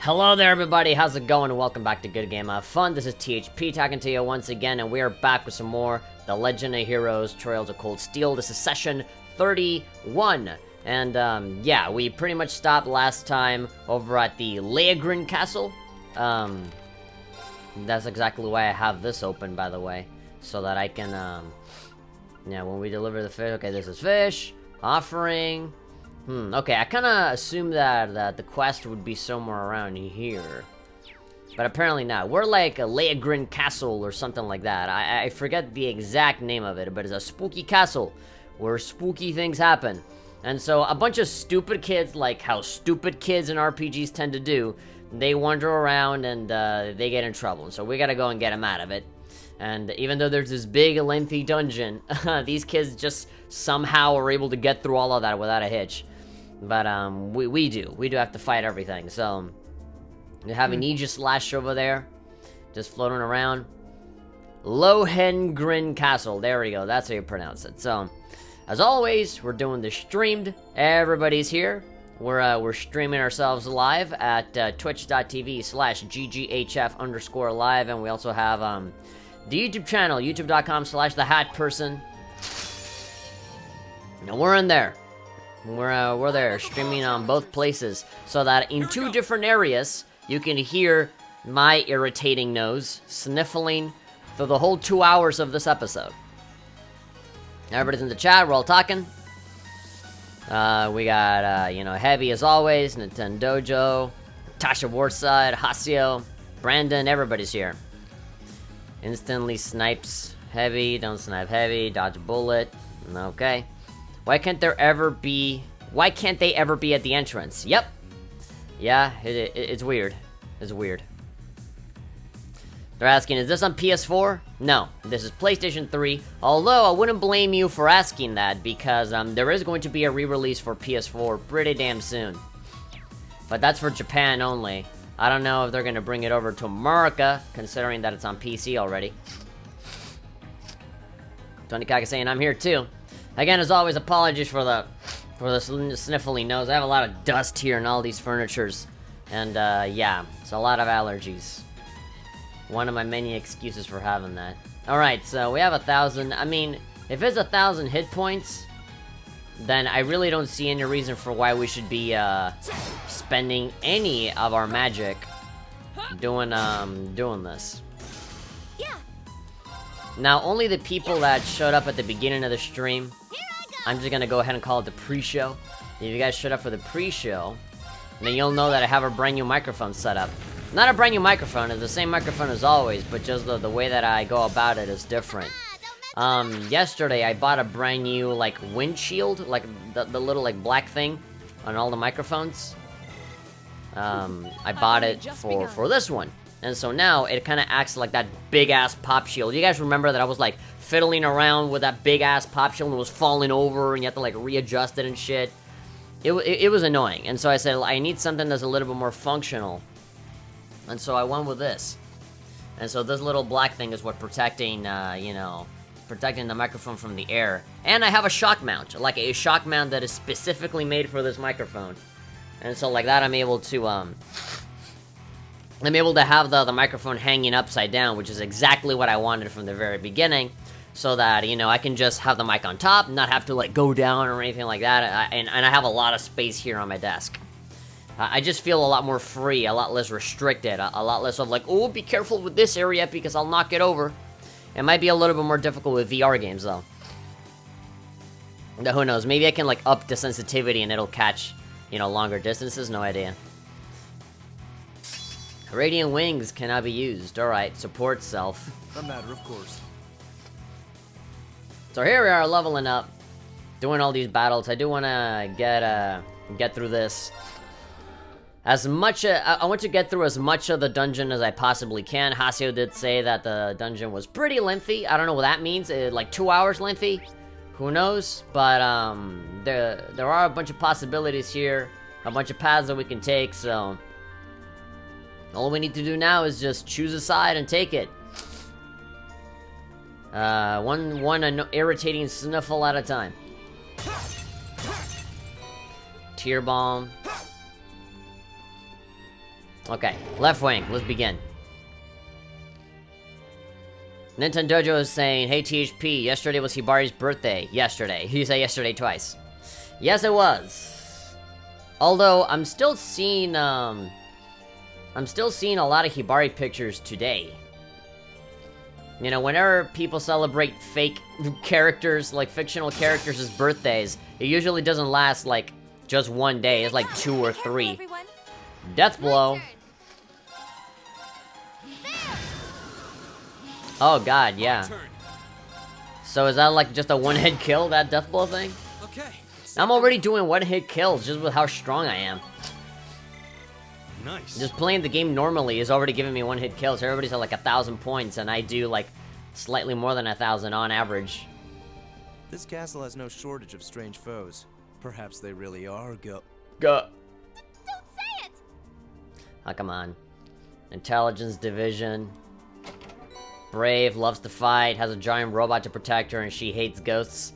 Hello there everybody, how's it going? Welcome back to Good Game of Fun. This is THP talking to you once again, and we are back with some more The Legend of Heroes Trails of Cold Steel. This is session 31. And yeah, we pretty much stopped last time over at the Legram castle. That's exactly why I have this open, by the way, so that I can yeah, when we deliver the fish. Okay, this is fish offering. Okay, I kind of assumed that the quest would be somewhere around here. But apparently not. We're like a Legram Castle or something like that. I forget the exact name of it, but it's a spooky castle where spooky things happen. And so a bunch of stupid kids, like how stupid kids in RPGs tend to do, they wander around and they get in trouble. So we gotta go and get them out of it. And even though there's this big, lengthy dungeon, these kids just somehow are able to get through all of that without a hitch. But we do have to fight everything. So you have an Aegis Slash over there, just floating around. Lohengrin Castle. There we go. That's how you pronounce it. So, as always, we're doing this streamed. Everybody's here. We're streaming ourselves live at twitch.tv/GGHF_live, and we also have the YouTube channel, youtube.com/thehatperson. Now we're in there. We're there, streaming on both places, so that in two different areas, you can hear my irritating nose sniffling for the whole 2 hours of this episode. Everybody's in the chat, we're all talking. We got, you know, Heavy as always, Nintendojo, Tasha Warside, Hasio, Brandon, everybody's here. Instantly snipes Heavy, don't snipe Heavy, dodge a bullet, okay. Why can't they ever be at the entrance? Yep. Yeah, it's weird. It's weird. They're asking, is this on PS4? No, this is PlayStation 3. Although, I wouldn't blame you for asking that, because there is going to be a re-release for PS4 pretty damn soon. But that's for Japan only. I don't know if they're going to bring it over to America, considering that it's on PC already. Tony Kaka saying, I'm here too. Again, as always, apologies for the sniffly nose. I have a lot of dust here in all these furnitures. And, yeah, it's a lot of allergies. One of my many excuses for having that. Alright, so we have 1,000. I mean, if it's 1,000 hit points, then I really don't see any reason for why we should be, spending any of our magic doing this. Now, only the people that showed up at the beginning of the stream, I'm just gonna go ahead and call it the pre-show. If you guys showed up for the pre-show, then you'll know that I have a brand new microphone set up. Not a brand new microphone, it's the same microphone as always, but just the way that I go about it is different. Yesterday I bought a brand new, like, windshield, like, the little, like, black thing on all the microphones. I bought it for this one. And so now, it kind of acts like that big-ass pop shield. You guys remember that I was, like, fiddling around with that big-ass pop shield and it was falling over and you have to, like, readjust it and shit. It was annoying. And so I said, I need something that's a little bit more functional. And so I went with this. And so this little black thing is what protecting, you know, protecting the microphone from the air. And I have a shock mount. Like, a shock mount that is specifically made for this microphone. And so, like that, I'm able to have the microphone hanging upside down, which is exactly what I wanted from the very beginning, so that, you know, I can just have the mic on top, not have to, like, go down or anything like that, and I have a lot of space here on my desk. I just feel a lot more free, a lot less restricted, a lot less of, like, oh, be careful with this area because I'll knock it over. It might be a little bit more difficult with VR games, though. Who knows, maybe I can, like, up the sensitivity and it'll catch, you know, longer distances, no idea. Radiant wings cannot be used. Alright, support self. A matter of course. So here we are, leveling up, doing all these battles. I do want to get through this. I want to get through as much of the dungeon as I possibly can. Hasio did say that the dungeon was pretty lengthy. I don't know what that means. Like 2 hours lengthy? Who knows? But there are a bunch of possibilities here, a bunch of paths that we can take. So all we need to do now is just choose a side and take it. One irritating sniffle at a time. Tear bomb. Okay, left wing, let's begin. Nintendo Dojo is saying, hey THP, yesterday was Hibari's birthday. Yesterday. You say yesterday twice. Yes, it was. Although, I'm still seeing a lot of Hibari pictures today. You know, whenever people celebrate fake characters, like fictional characters' birthdays, it usually doesn't last, like, just one day. It's like 2 or 3. Death blow. Oh god, yeah. So is that like just a one-hit kill, that death blow thing? Okay. I'm already doing one-hit kills just with how strong I am. Nice. Just playing the game normally is already giving me one-hit kills. Everybody's at like 1,000 points, and I do like slightly more than 1,000 on average. This castle has no shortage of strange foes. Perhaps they really are Go. Don't say it. Oh, come on. Intelligence division. Brave, loves to fight, has a giant robot to protect her, and she hates ghosts.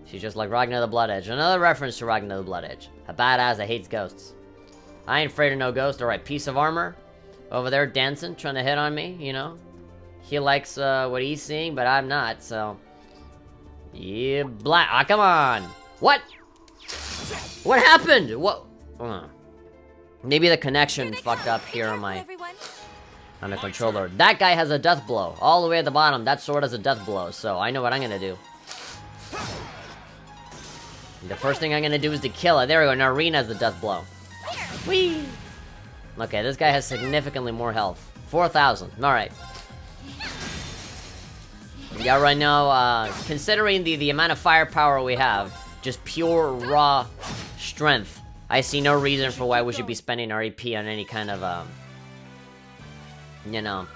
She's just like Ragnar the Blood Edge. Another reference to Ragnar the Blood Edge. A badass that hates ghosts. I ain't afraid of no ghost. Alright, piece of armor. Over there dancing, trying to hit on me, you know. He likes what he's seeing, but I'm not, so... Yeah, black. Ah, come on! What? What happened? What? Maybe the connection fucked up here on my... on the controller. That guy has a death blow. All the way at the bottom, that sword has a death blow, so I know what I'm gonna do. The first thing I'm gonna do is to kill it. There we go, now Rena has the death blow. Whee! Okay, this guy has significantly more health. 4,000, alright. Yeah, right now, considering the amount of firepower we have, just pure, raw strength, I see no reason for why we should be spending our AP on any kind of, you know,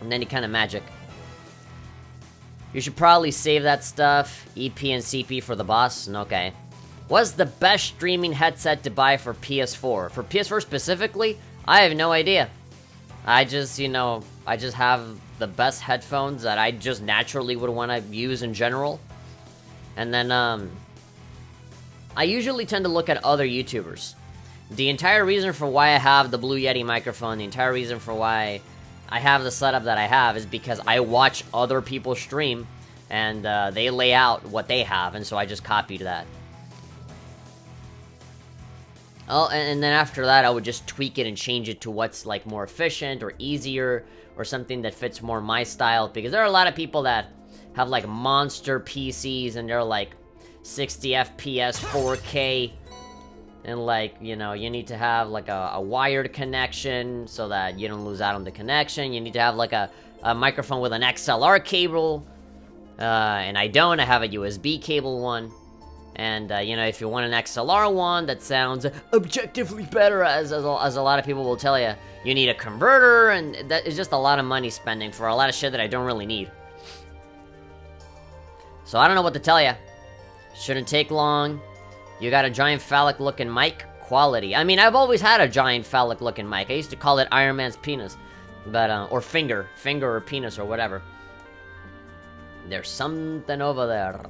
any kind of magic. You should probably save that stuff, EP and CP for the boss. Okay. What's the best streaming headset to buy for PS4? For PS4 specifically, I have no idea. I just, you know, I just have the best headphones that I just naturally would want to use in general. And then, I usually tend to look at other YouTubers. The entire reason for why I have the Blue Yeti microphone, the entire reason for why I have the setup that I have is because I watch other people stream, and they lay out what they have, and so I just copied that. Oh, and then after that, I would just tweak it and change it to what's, like, more efficient or easier, or something that fits more my style, because there are a lot of people that have, like, monster PCs, and they're, like, 60 FPS, 4K, and, like, you know, you need to have, like, a wired connection so that you don't lose out on the connection. You need to have, like, a microphone with an XLR cable. And I don't. I have a USB cable one. And, you know, if you want an XLR one that sounds objectively better, as a lot of people will tell you, you need a converter, and that is just a lot of money spending for a lot of shit that I don't really need. So I don't know what to tell you. Shouldn't take long. You got a giant phallic-looking mic? Quality. I mean, I've always had a giant phallic-looking mic. I used to call it Iron Man's penis. But, or finger or penis or whatever. There's something over there.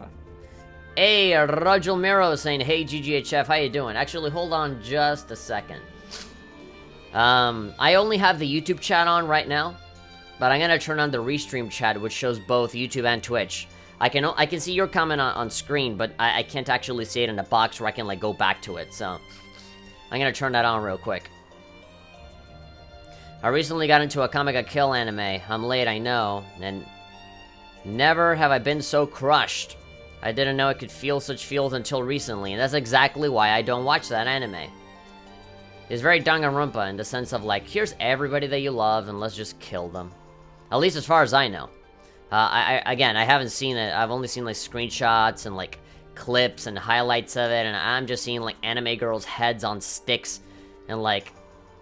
Hey, Rajul Miro is saying, hey, GGHF, how you doing? Actually, hold on just a second. I only have the YouTube chat on right now. But I'm gonna turn on the restream chat, which shows both YouTube and Twitch. I can see your comment on screen, but I can't actually see it in a box where I can, like, go back to it, so... I'm gonna turn that on real quick. I recently got into a Comic Kill anime. I'm late, I know, and... never have I been so crushed. I didn't know I could feel such feels until recently, and that's exactly why I don't watch that anime. It's very Danganronpa in the sense of, like, here's everybody that you love, and let's just kill them. At least as far as I know. Again, I haven't seen it. I've only seen, like, screenshots and, like, clips and highlights of it, and I'm just seeing, like, anime girls' heads on sticks, and, like,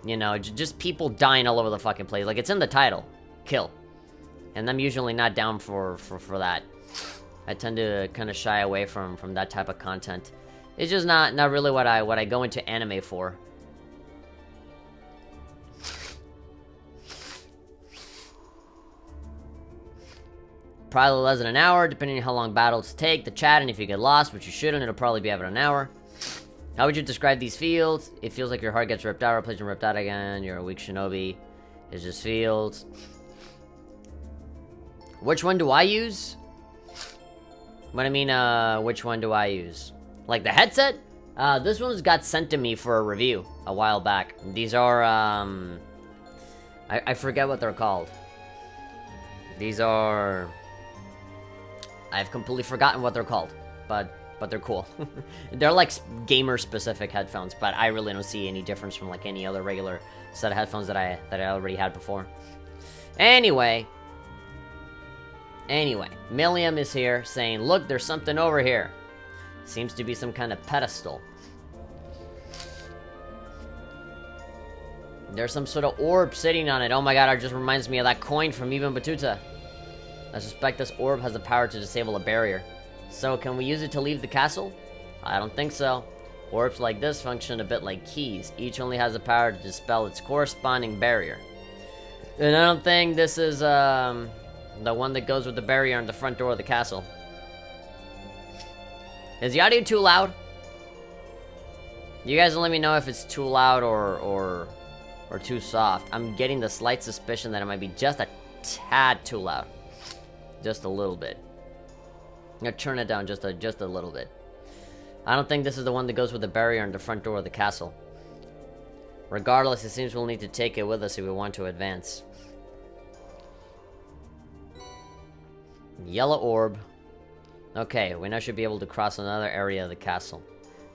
you know, just people dying all over the fucking place. Like, it's in the title. Kill. And I'm usually not down for that. I tend to kind of shy away from that type of content. It's just not really what I go into anime for. Probably less than an hour, depending on how long battles take, the chat, and if you get lost, which you shouldn't, it'll probably be about an hour. How would you describe these fields? It feels like your heart gets ripped out, replaced and ripped out again. You're a weak shinobi. It's just fields. Which one do I use? What I mean, which one do I use? Like the headset? This one's got sent to me for a review a while back. These are, I forget what they're called. These are... I've completely forgotten what they're called, but they're cool. They're like gamer-specific headphones, but I really don't see any difference from like any other regular set of headphones that I already had before. Anyway, Milliam is here saying, "Look, there's something over here. Seems to be some kind of pedestal. There's some sort of orb sitting on it. Oh my god, it just reminds me of that coin from Even Batuta. I suspect this orb has the power to disable a barrier. So, can we use it to leave the castle? I don't think so. Orbs like this function a bit like keys. Each only has the power to dispel its corresponding barrier. And I don't think this is, the one that goes with the barrier on the front door of the castle. Is the audio too loud? You guys let me know if it's too loud or too soft. I'm getting the slight suspicion that it might be just a tad too loud. Just a little bit. I'm gonna turn it down just a little bit. I don't think this is the one that goes with the barrier on the front door of the castle. Regardless, it seems we'll need to take it with us if we want to advance. Yellow orb. Okay, we now should be able to cross another area of the castle.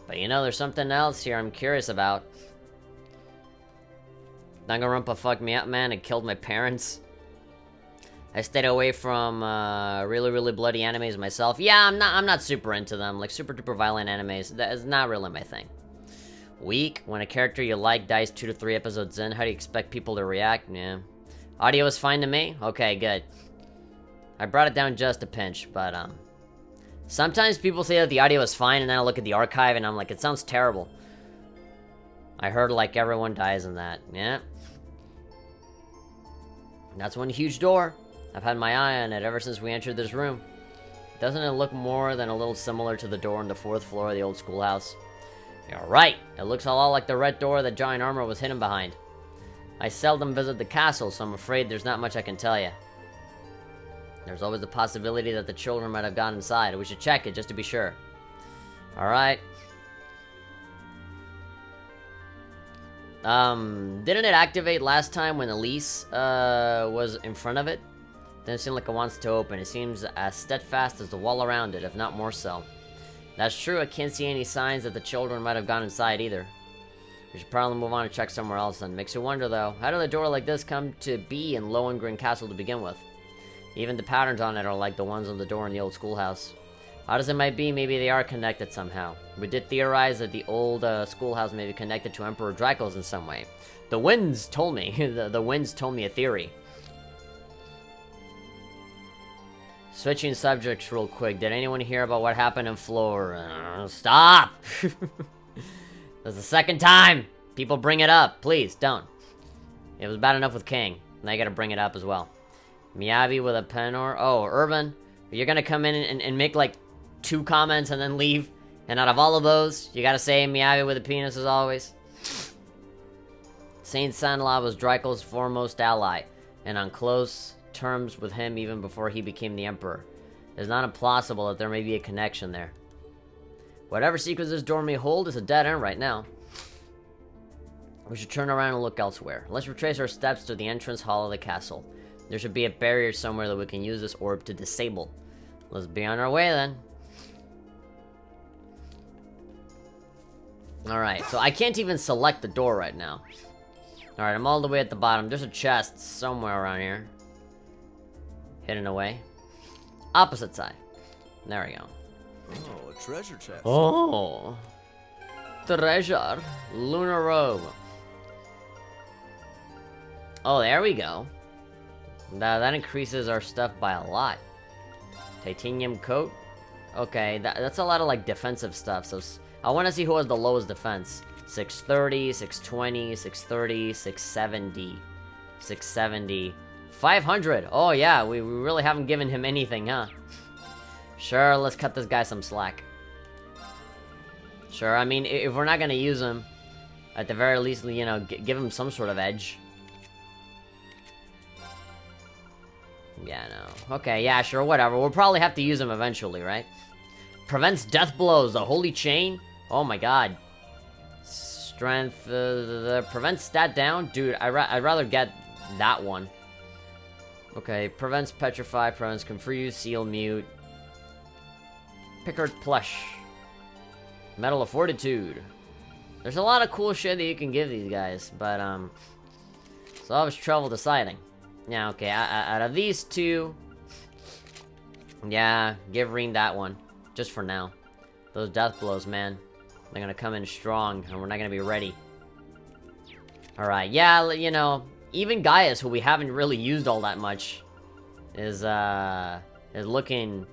But you know, there's something else here I'm curious about. Danganronpa fucked me up, man, and killed my parents. I stayed away from really bloody animes myself. Yeah, I'm not super into them. Like super duper violent animes, that is not really my thing. Weak. When a character you like dies 2 to 3 episodes in, how do you expect people to react? Yeah. Audio is fine to me? Okay, good. I brought it down just a pinch, but sometimes people say that the audio is fine, and then I look at the archive and I'm like, it sounds terrible. I heard like everyone dies in that. Yeah. That's one huge door. I've had my eye on it ever since we entered this room. Doesn't it look more than a little similar to the door on the 4th floor of the old schoolhouse? You're right. It looks a lot like the red door that Giant Armor was hidden behind. I seldom visit the castle, so I'm afraid there's not much I can tell you. There's always the possibility that the children might have gone inside. We should check it just to be sure. Alright. Didn't it activate last time when Elise was in front of it? Doesn't seem like it wants to open. It seems as steadfast as the wall around it, if not more so. That's true, I can't see any signs that the children might have gone inside either. We should probably move on and check somewhere else then. Makes you wonder though, how did a door like this come to be in Lohengrin Castle to begin with? Even the patterns on it are like the ones on the door in the old schoolhouse. Odd as it might be, maybe they are connected somehow. We did theorize that the old schoolhouse may be connected to Emperor Dracos in some way. The winds told me. the winds told me a theory. Switching subjects real quick. Did anyone hear about what happened in Florida? Stop! That's the second time people bring it up. Please, don't. It was bad enough with King. Now you gotta bring it up as well. Miyabi with a pen or... Oh, Urban. You're gonna come in and make like 2 comments and then leave. And out of all of those, you gotta say Miyabi with a penis as always. Saint Sanla was Draco's foremost ally. And on close terms with him even before he became the Emperor. It's not implausible that there may be a connection there. Whatever secrets this door may hold is a dead end right now. We should turn around and look elsewhere. Let's retrace our steps to the entrance hall of the castle. There should be a barrier somewhere that we can use this orb to disable. Let's be on our way then. Alright, so I can't even select the door right now. Alright, I'm all the way at the bottom. There's a chest somewhere around here. Hidden away. Opposite side. There we go. Oh, a treasure chest. Oh. Treasure. Lunar robe. Oh, there we go. That increases our stuff by a lot. Titanium coat. Okay, that's a lot of like defensive stuff. So I want to see who has the lowest defense. 630, 620, 630, 670, 670, 500. Oh yeah, we really haven't given him anything, huh? Sure, let's cut this guy some slack. Sure, I mean, if we're not gonna use them, at the very least, you know, give them some sort of edge. Yeah, no. Okay, yeah, sure, whatever. We'll probably have to use them eventually, right? Prevents death blows, the holy chain? Oh my god. Strength, prevents stat down? Dude, I'd rather get that one. Okay, prevents petrify, prevents confuse, seal, mute. Pickard plush. Medal of Fortitude. There's a lot of cool shit that you can give these guys, but, so I was trouble deciding. Yeah, okay, out of these two, yeah, give Reen that one. Just for now. Those death blows, man. They're gonna come in strong, and we're not gonna be ready. Alright, yeah, you know, even Gaius, who we haven't really used all that much, is looking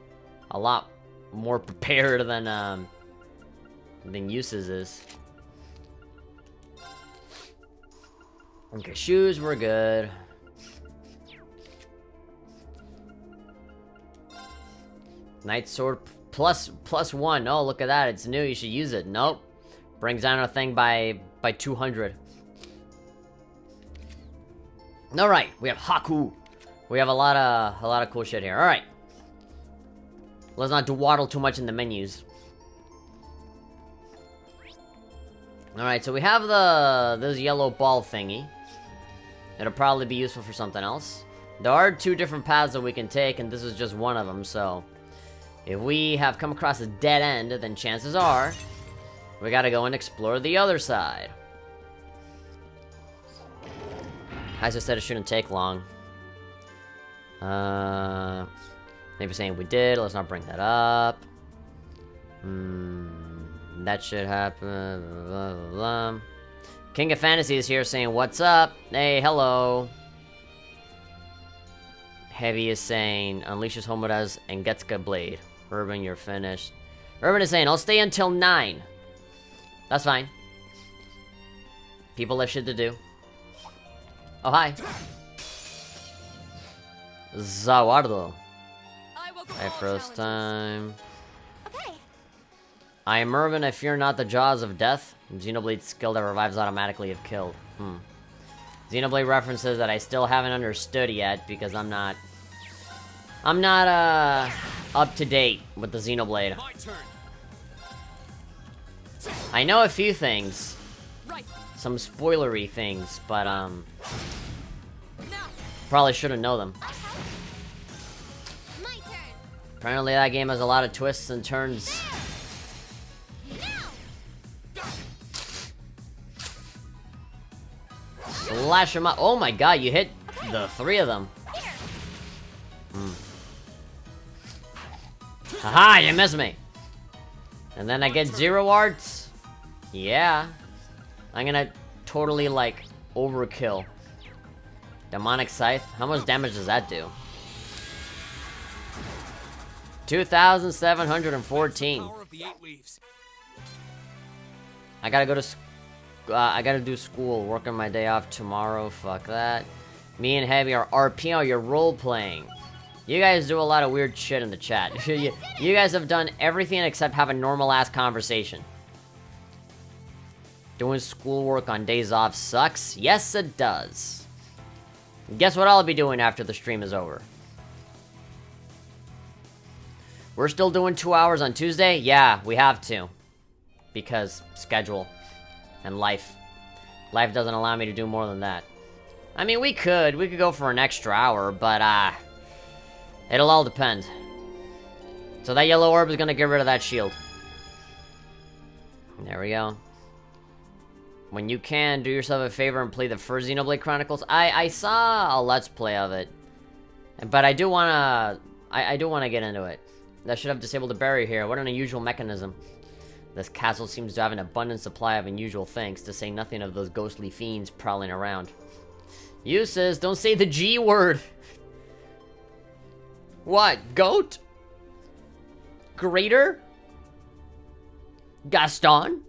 a lot more prepared than Uses is. Okay, shoes, we're good. Night sword plus 1. Oh, look at that. It's new. You should use it. Nope. Brings down our thing by 200. All right. We have Haku. We have a lot of cool shit here. All right. Let's not dawdle too much in the menus. All right. So we have this yellow ball thingy. It'll probably be useful for something else. There are 2 different paths that we can take, and this is just one of them. So if we have come across a dead end, then chances are we gotta go and explore the other side. As I said, it shouldn't take long. Maybe saying we did. Let's not bring that up. That should happen. Blah, blah, blah. King of Fantasy is here saying, what's up? Hey, hello. Heavy is saying, unleashes Homoda's and Getsuka Blade. Urban, you're finished. Urban is saying, I'll stay until 9. That's fine. People have shit to do. Oh, hi. Zawardo. Hi, first time. Okay. I am Mervin, I fear not the jaws of death. Xenoblade skill that revives automatically if killed. Xenoblade references that I still haven't understood yet because I'm not up to date with the Xenoblade. I know a few things. Some spoilery things, but probably shouldn't know them. My turn. Apparently that game has a lot of twists and turns. Slash him up. Oh my god, you hit the 3 of them. Haha, you missed me. And then I get 0 arts. Yeah. I'm gonna totally, like, overkill. Demonic Scythe. How much damage does that do? 2,714. I gotta go to I gotta do school, working my day off tomorrow, fuck that. Me and Heavy are RPO, you're role-playing. You guys do a lot of weird shit in the chat. you guys have done everything except have a normal-ass conversation. Doing schoolwork on days off sucks? Yes, it does. Guess what I'll be doing after the stream is over? We're still doing 2 hours on Tuesday? Yeah, we have to. Because schedule. And life. Life doesn't allow me to do more than that. I mean, we could go for an extra hour, but, it'll all depend. So that yellow orb is gonna get rid of that shield. There we go. When you can, do yourself a favor and play the first Xenoblade Chronicles. I saw a Let's Play of it. But I do wanna get into it. That should have disabled the barrier here. What an unusual mechanism. This castle seems to have an abundant supply of unusual things, to say nothing of those ghostly fiends prowling around. Uses, don't say the G word! What? Goat? Greater? Gaston?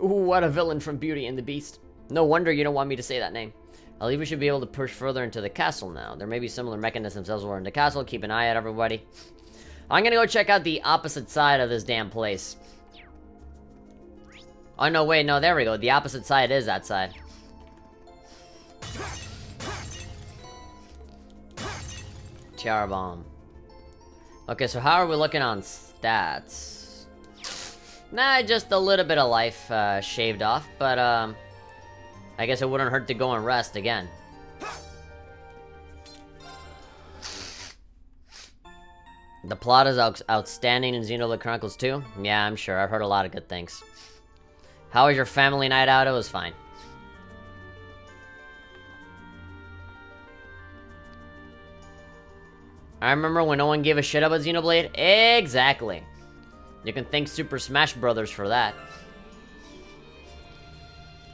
Ooh, what a villain from Beauty and the Beast. No wonder you don't want me to say that name. I believe we should be able to push further into the castle now. There may be similar mechanisms elsewhere in the castle. Keep an eye out, everybody. I'm gonna go check out the opposite side of this damn place. Oh, no, wait, no, there we go. The opposite side is that side. Tiara Bomb. Okay, so how are we looking on stats? Nah, just a little bit of life shaved off, but I guess it wouldn't hurt to go and rest again. The plot is outstanding in Xenoblade Chronicles 2? Yeah, I'm sure. I've heard a lot of good things. How was your family night out? It was fine. I remember when no one gave a shit about Xenoblade? Exactly. You can thank Super Smash Brothers for that.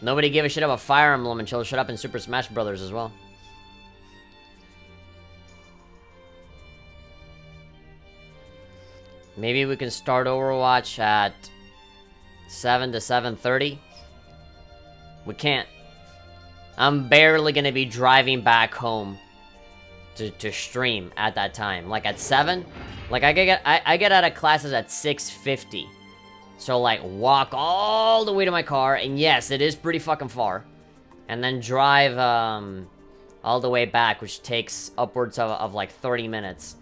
Nobody gave a shit about Fire Emblem until it showed up in Super Smash Brothers as well. Maybe we can start Overwatch at 7 to 7:30. We can't. I'm barely gonna be driving back home to stream at that time. Like at 7, like I get out of classes at 6:50. So like walk all the way to my car, and yes, it is pretty fucking far. And then drive all the way back, which takes upwards of like 30 minutes.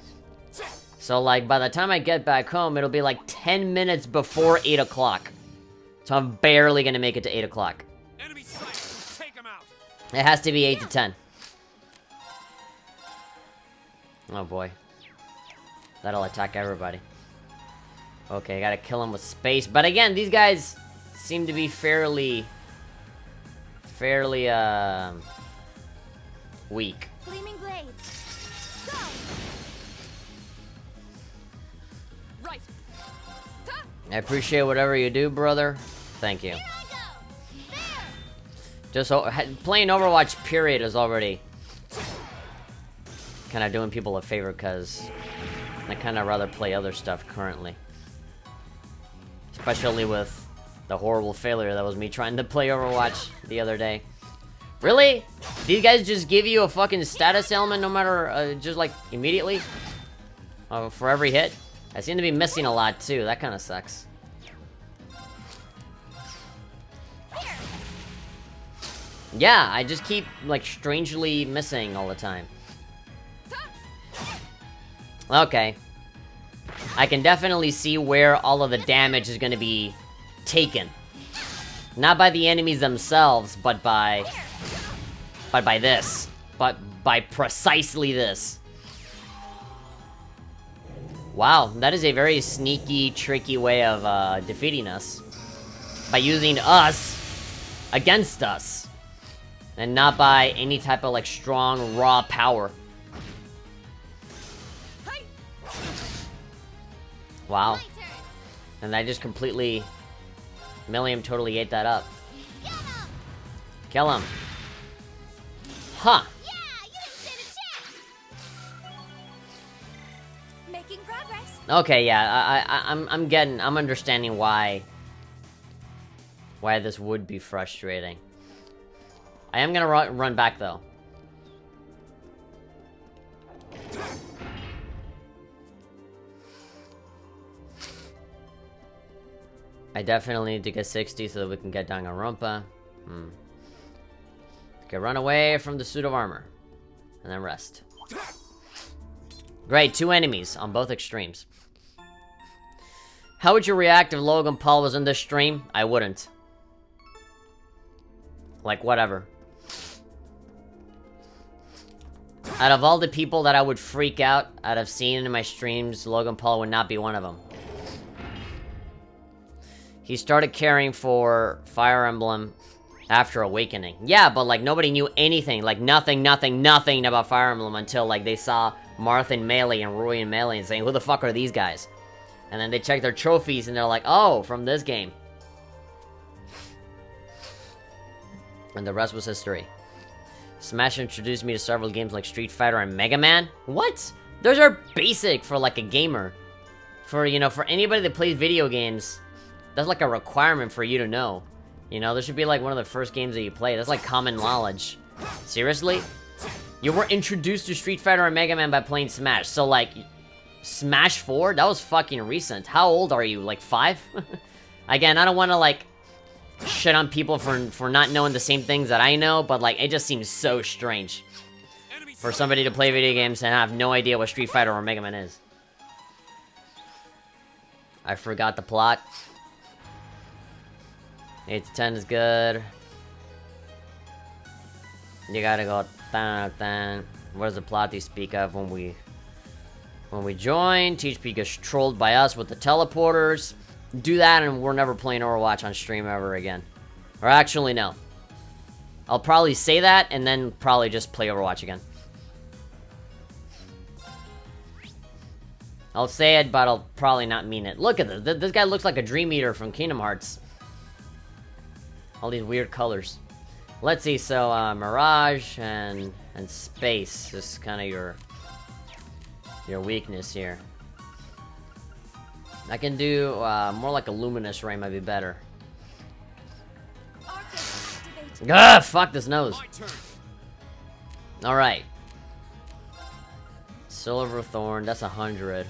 So like by the time I get back home, it'll be like 10 minutes before 8 o'clock. So I'm barely gonna make it to 8 o'clock. Enemy sight. Take him out. It has to be 8 to 10. Oh boy. That'll attack everybody. Okay, I gotta kill him with space. But again, these guys seem to be fairly weak. Gleaming blades. Go. Right. I appreciate whatever you do, brother. Thank you. Here I go. There. Just playing Overwatch, period, is already kind of doing people a favor, because I kind of rather play other stuff currently. Especially with the horrible failure that was me trying to play Overwatch the other day. Really? These guys just give you a fucking status element no matter, just like, immediately? For every hit? I seem to be missing a lot too, that kind of sucks. Yeah, I just keep, like, strangely missing all the time. Okay. I can definitely see where all of the damage is going to be taken. Not by the enemies themselves, but by this. But by precisely this. Wow, that is a very sneaky, tricky way of defeating us. By using us against us. And not by any type of, like, strong, raw power. Wow. And I just completely... Milliam totally ate that up. Kill him. Huh. Yeah, you didn't stand a chance. Making progress. Okay, yeah, I'm understanding why this would be frustrating. I am gonna run back, though. I definitely need to get 60 so that we can get Danganronpa. Okay, run away from the suit of armor. And then rest. Great, 2 enemies on both extremes. How would you react if Logan Paul was in this stream? I wouldn't. Like, whatever. Out of all the people that I would freak out of seeing in my streams, Logan Paul would not be one of them. He started caring for Fire Emblem after Awakening. Yeah, but like nobody knew anything, like nothing about Fire Emblem until like they saw Marth and Melee and Roy and Melee and saying, who the fuck are these guys? And then they check their trophies and they're like, oh, from this game. And the rest was history. Smash introduced me to several games like Street Fighter and Mega Man. What? Those are basic for like a gamer. For, you know, for anybody that plays video games, that's like a requirement for you to know. You know, this should be like one of the first games that you play. That's like common knowledge. Seriously? You were introduced to Street Fighter and Mega Man by playing Smash. So like, Smash 4? That was fucking recent. How old are you? Like 5? Again, I don't want to like shit on people for not knowing the same things that I know, but like it just seems so strange for somebody to play video games and have no idea what Street Fighter or Mega Man is. I forgot the plot. 8 to 10 is good. You gotta go dun. What is the plot you speak of when we join? THP gets trolled by us with the teleporters. Do that and we're never playing Overwatch on stream ever again. Or actually, no. I'll probably say that and then probably just play Overwatch again. I'll say it, but I'll probably not mean it. Look at this. This guy looks like a Dream Eater from Kingdom Hearts. All these weird colors. Let's see, so, Mirage and Space is kind of your weakness here. I can do, more like a Luminous Ray might be better. Ah, fuck this nose. Alright. Silver Thorn, that's 100.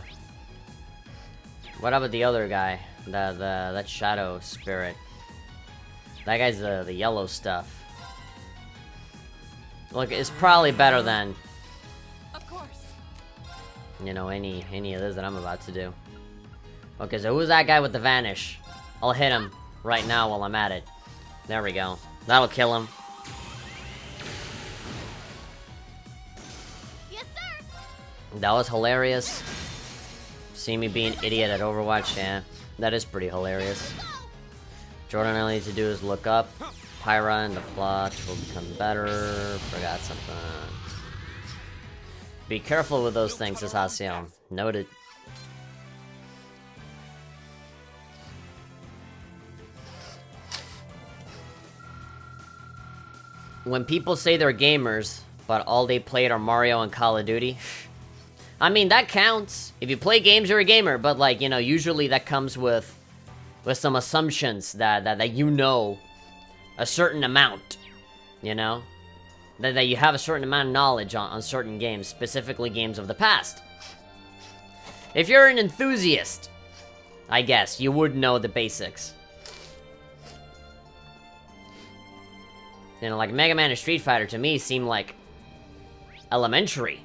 What about the other guy? That Shadow Spirit. That guy's the yellow stuff. Look, it's probably better than, Of course. you know, any of this that I'm about to do. Okay, so who's that guy with the vanish? I'll hit him right now while I'm at it. There we go. That'll kill him. Yes, sir. That was hilarious. See me being an idiot at Overwatch, yeah. That is pretty hilarious. Jordan, all I need to do is look up. Pyra and the plot will become better. Forgot something. Be careful with those things, Asacion. Noted. When people say they're gamers, but all they played are Mario and Call of Duty, I mean, that counts. If you play games, you're a gamer, but like, you know, usually that comes with some assumptions that you know a certain amount, you know? That you have a certain amount of knowledge on certain games, specifically games of the past. If you're an enthusiast, I guess, you would know the basics. You know, like Mega Man and Street Fighter to me seem like elementary.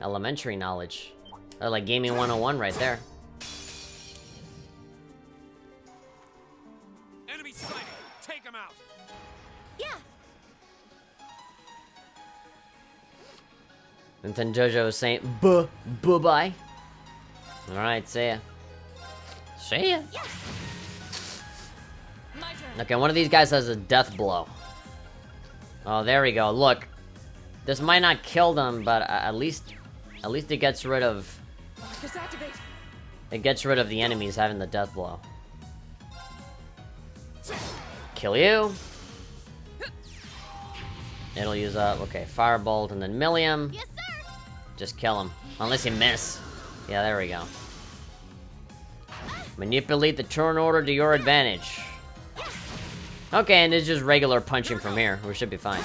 Elementary knowledge. Or like Gaming 101 right there. Enemy sighted. Take him out. Yeah. And then Jojo was saying, bye-bye. Alright, see ya. See ya. Yeah. My turn. Okay, one of these guys has a death blow. Oh, there we go. Look. This might not kill them, but at least it gets rid of... Just activate. It gets rid of the enemies having the death blow. Kill you. It'll use up, okay, Firebolt and then Millium. Yes, sir. Just kill him. Unless you miss. Yeah, there we go. Manipulate the turn order to your advantage. Okay, and it's just regular punching from here. We should be fine.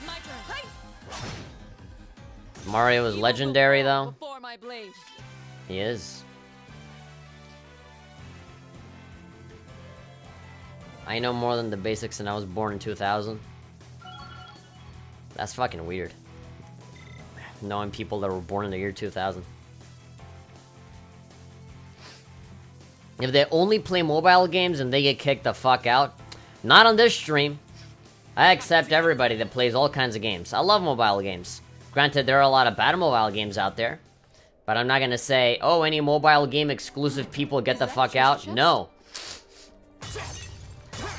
My turn. Mario is legendary, though. Before my blade. He is. I know more than the basics, and I was born in 2000. That's fucking weird. Knowing people that were born in the year 2000. If they only play mobile games and they get kicked the fuck out, not on this stream. I accept everybody that plays all kinds of games. I love mobile games. Granted, there are a lot of bad mobile games out there. But I'm not gonna say, oh, any mobile game exclusive people get the fuck out. No.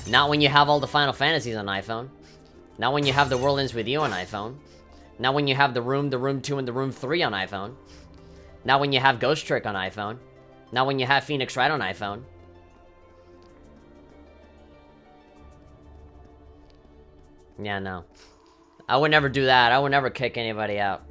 Not when you have all the Final Fantasies on iPhone. Not when you have The World Ends With You on iPhone. Not when you have The Room 2, and The Room 3 on iPhone. Not when you have Ghost Trick on iPhone. Not when you have Phoenix Wright on iPhone. Yeah, no. I would never do that. I would never kick anybody out.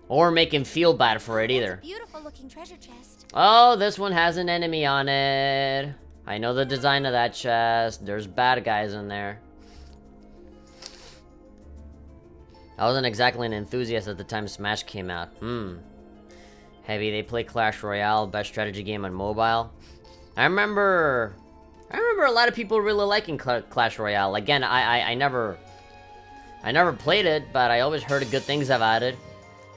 Or make him feel bad for it either. Beautiful looking treasure chest. Oh, this one has an enemy on it. I know the design of that chest. There's bad guys in there. I wasn't exactly an enthusiast at the time Smash came out. Heavy, they play Clash Royale, best strategy game on mobile. I remember a lot of people really liking Clash Royale. Again, I never played it, but I always heard good things about it.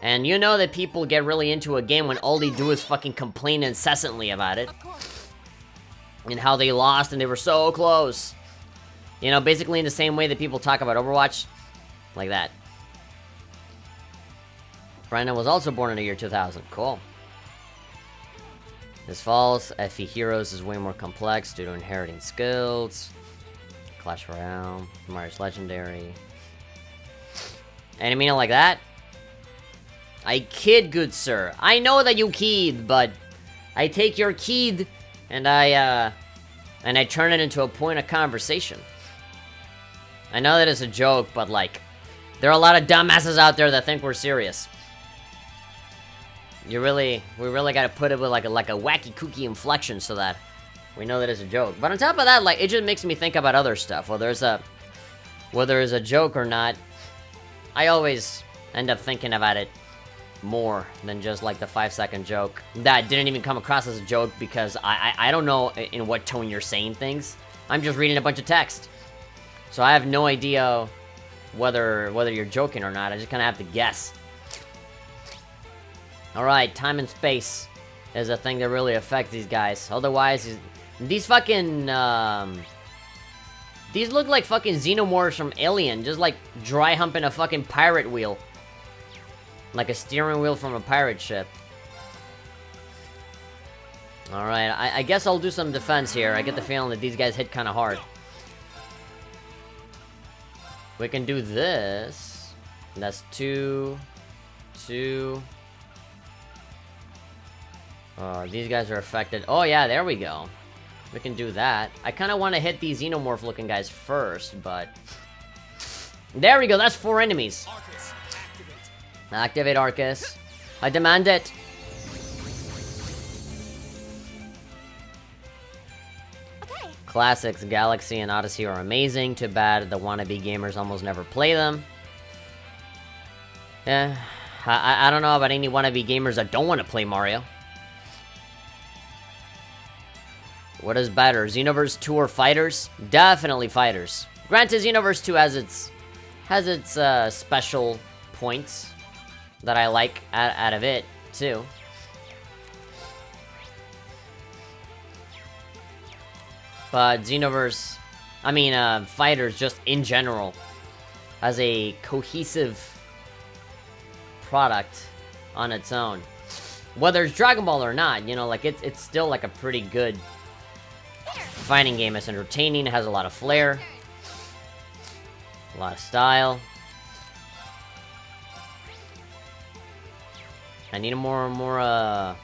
And you know that people get really into a game when all they do is fucking complain incessantly about it. And how they lost and they were so close. You know, basically in the same way that people talk about Overwatch. Like that. Brandon was also born in the year 2000. Cool. It's false. FE Heroes is way more complex due to inheriting skills. Clash Royale. Mario's Legendary. Any meaning like that? I kid, good sir. I know that you keyed, but I take your keyed and I turn it into a point of conversation. I know that it's a joke, but like, there are a lot of dumbasses out there that think we're serious. We really gotta put it with like a wacky kooky inflection so that we know that it's a joke. But on top of that, like, it just makes me think about other stuff. Whether it's a joke or not, I always end up thinking about it more than just like the 5-second joke that didn't even come across as a joke because I don't know in what tone you're saying things. I'm just reading a bunch of text, so I have no idea whether you're joking or not. I just kind of have to guess. Alright, time and space is a thing that really affects these guys. Otherwise, these fucking, these look like fucking xenomorphs from Alien, just like dry humping a fucking pirate wheel. Like a steering wheel from a pirate ship. Alright, I guess I'll do some defense here. I get the feeling that these guys hit kind of hard. We can do this. That's 2, 2. These guys are affected. Oh yeah, there we go. We can do that. I kind of want to hit these xenomorph looking guys first, but... There we go, that's 4 enemies. Arcus, activate. Activate Arcus. I demand it. Okay. Classics, Galaxy and Odyssey are amazing. Too bad the wannabe gamers almost never play them. Yeah, I don't know about any wannabe gamers that don't want to play Mario. What is better, Xenoverse 2 or Fighters? Definitely Fighters. Granted, Xenoverse 2 has its special points that I like out of it, too. But Xenoverse, Fighters just in general, as a cohesive product on its own. Whether it's Dragon Ball or not, you know, like, it's still like a pretty good fighting game. It's entertaining, it has a lot of flair, a lot of style. I need more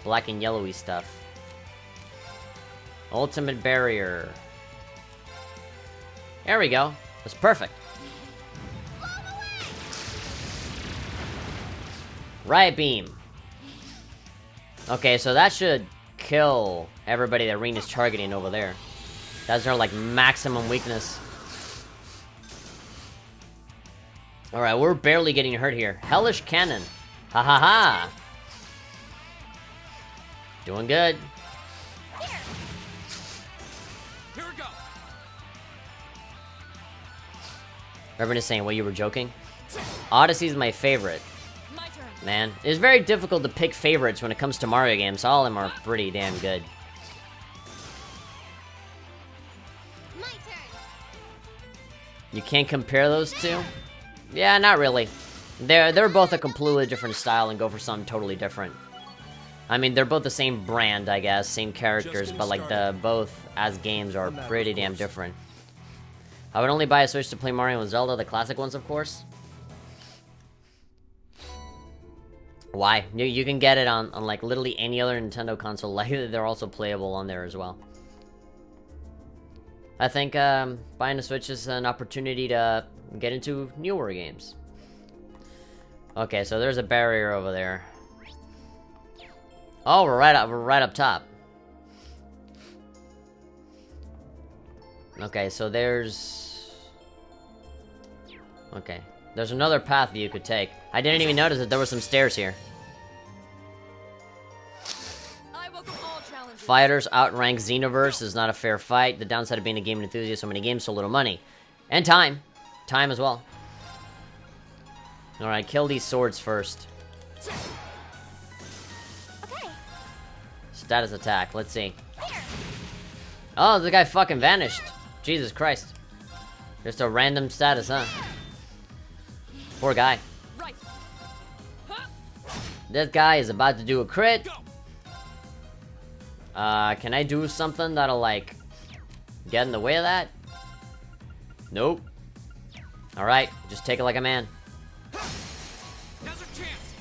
black and yellowy stuff. Ultimate barrier. There we go. That's perfect. Riot beam. Okay, so that should kill everybody that Ring is targeting over there. That's their, like, maximum weakness. Alright, we're barely getting hurt here. Hellish Cannon. Ha ha ha! Doing good. Here we go. Everyone is saying, well, you were joking? Odyssey's my favorite. My turn. Man, it's very difficult to pick favorites when it comes to Mario games. All of them are pretty damn good. My turn. You can't compare those two? Yeah, not really. They're both a completely different style and go for something totally different. I mean, they're both the same brand, I guess, same characters, but like both as games are pretty damn different. I would only buy a Switch to play Mario and Zelda, the classic ones, of course. Why? You can get it on like literally any other Nintendo console. Like, they're also playable on there as well. I think buying a Switch is an opportunity to get into newer games. Okay, so there's a barrier over there. Oh, we're right up top. Okay, so there's... Okay. There's another path that you could take. I didn't even notice that there were some stairs here. Fighters outrank Xenoverse is not a fair fight. The downside of being a game enthusiast, so many games, so little money. And time. Time as well. Alright, kill these swords first. Okay. Status attack, let's see. Oh, the guy fucking vanished. Jesus Christ. Just a random status, huh? Poor guy. Right. This guy is about to do a crit. Can I do something that'll, like, get in the way of that? Nope. Alright, just take it like a man. Now's our chance.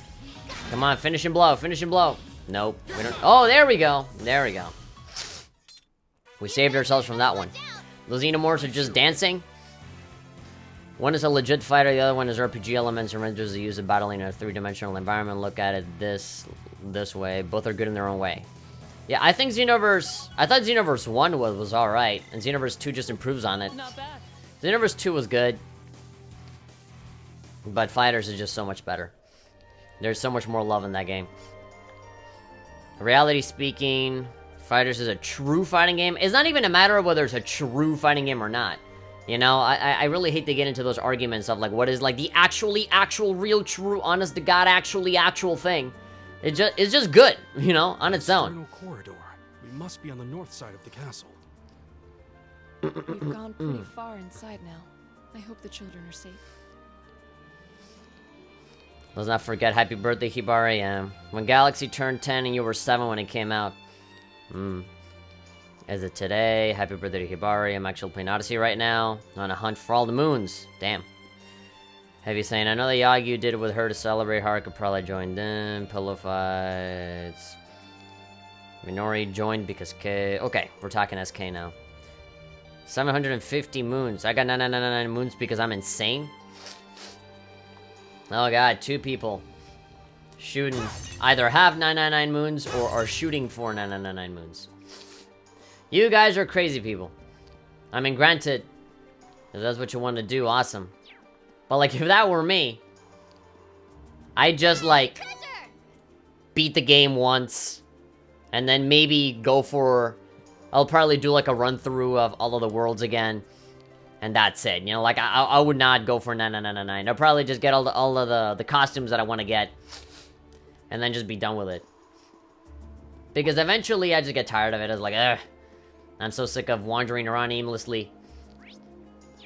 Come on, finishing blow, finishing blow. Nope, we don't. Oh, there we go. There we go. We saved ourselves from that one. Those Xenomorphs are just dancing. One is a legit fighter, the other one is RPG elements and renders the use of battling in a three-dimensional environment. Look at it this way. Both are good in their own way. Yeah, I think Xenoverse... I thought Xenoverse 1 was alright, and Xenoverse 2 just improves on it. Not bad. Xenoverse 2 was good. But Fighters is just so much better. There's so much more love in that game. Reality speaking, Fighters is a true fighting game. It's not even a matter of whether it's a true fighting game or not. You know, I really hate to get into those arguments of, like, what is, like, the actual, real, true, honest-to-God, actual thing. It's just good, you know, on its own. External corridor. We must be on the north side of the castle. We've gone pretty far inside now. I hope the children are safe. Let's not forget Happy Birthday, Hibari. Yeah. When Galaxy turned 10 and you were 7 when it came out. Is it today? Happy birthday to Hibari. I'm actually playing Odyssey right now. On a hunt for all the moons. Damn. Heavy saying, I know that Yagyu did it with her to celebrate. Haruka probably joined in. Pillow fights. Minori joined because K. Okay, we're talking SK now. 750 moons. I got 999 moons because I'm insane. Oh god, 2 people shooting. Either have 999 moons or are shooting for 999 moons. You guys are crazy people. I mean, granted, if that's what you want to do, awesome. But, like, if that were me, I'd just, like, beat the game once, and then maybe go for... I'll probably do, like, a run-through of all of the worlds again, and that's it. You know, like, I would not go for 9999. I'll probably just get all of the costumes that I want to get, and then just be done with it. Because eventually I just get tired of it. It's like, ugh. I'm so sick of wandering around aimlessly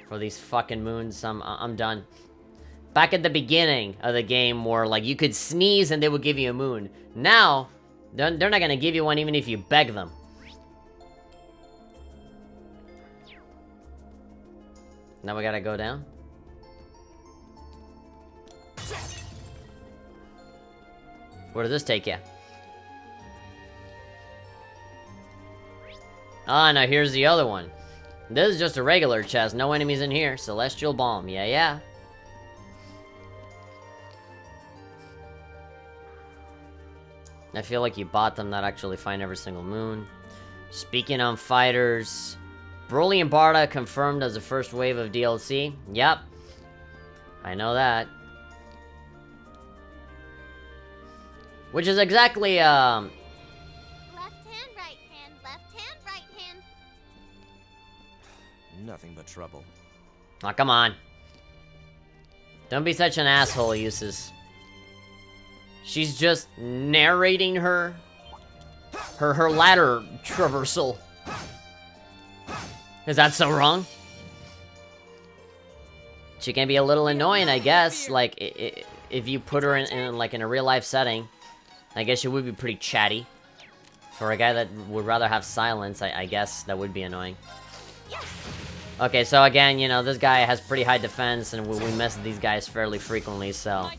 for these fucking moons. I'm done. Back at the beginning of the game where, like, you could sneeze and they would give you a moon. Now, they're not gonna give you one even if you beg them. Now we gotta go down. Where does this take you? Ah, now here's the other one. This is just a regular chest. No enemies in here. Celestial Balm. Yeah, yeah. I feel like you bought them, not actually find every single moon. Speaking on fighters, Broly and Barda confirmed as the first wave of DLC. Yep. I know that. Which is exactly, Left hand, right hand, left hand, right hand. Nothing but trouble. Aw, come on. Don't be such an asshole, Uses. She's just narrating her ladder traversal. Is that so wrong? She can be a little annoying, I guess. Like, if you put her in like in a real life setting, I guess she would be pretty chatty. For a guy that would rather have silence, I guess that would be annoying. Okay, so again, you know, this guy has pretty high defense, and we miss these guys fairly frequently, so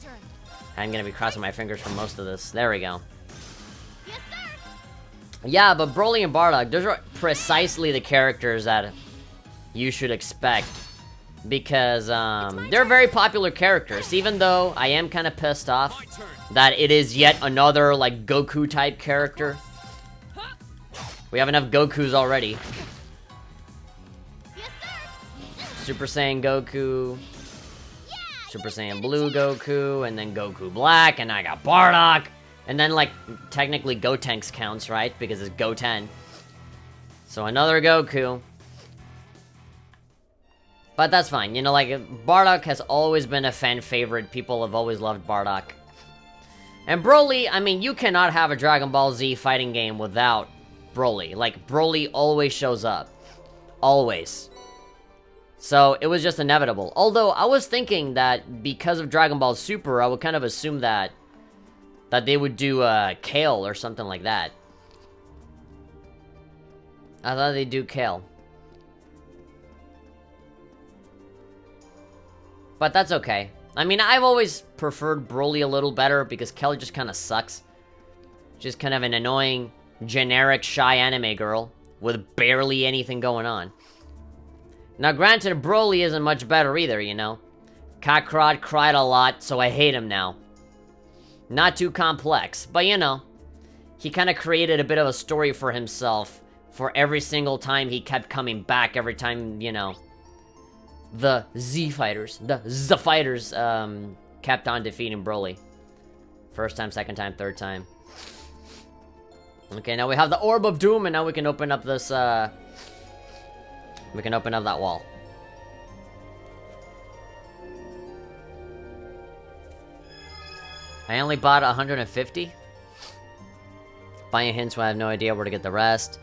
I'm gonna be crossing my fingers for most of this. There we go. Yes, sir. Yeah, but Broly and Bardock, those are precisely the characters that you should expect. Because, they're very popular characters, even though I am kind of pissed off that it is yet another, like, Goku-type character. We have enough Gokus already. Yes, sir. Super Saiyan Goku, Super Saiyan Blue Goku, and then Goku Black, and I got Bardock. And then, like, technically Gotenks counts, right? Because it's Goten. So another Goku. But that's fine. You know, like, Bardock has always been a fan favorite. People have always loved Bardock. And Broly, I mean, you cannot have a Dragon Ball Z fighting game without Broly. Like, Broly always shows up. Always. So, it was just inevitable. Although, I was thinking that because of Dragon Ball Super, I would kind of assume that they would do Kale or something like that. I thought they'd do Kale. But that's okay. I mean, I've always preferred Broly a little better because Kale just kind of sucks. Just kind of an annoying, generic, shy anime girl with barely anything going on. Now, granted, Broly isn't much better either, you know. Kakarot cried a lot, so I hate him now. Not too complex, but you know, he kind of created a bit of a story for himself for every single time he kept coming back, every time, you know, the Z Fighters kept on defeating Broly. First time, second time, third time. Okay, now we have the Orb of Doom, and now we can open up this, we can open up that wall. I only bought 150. Buying hints when I have no idea where to get the rest.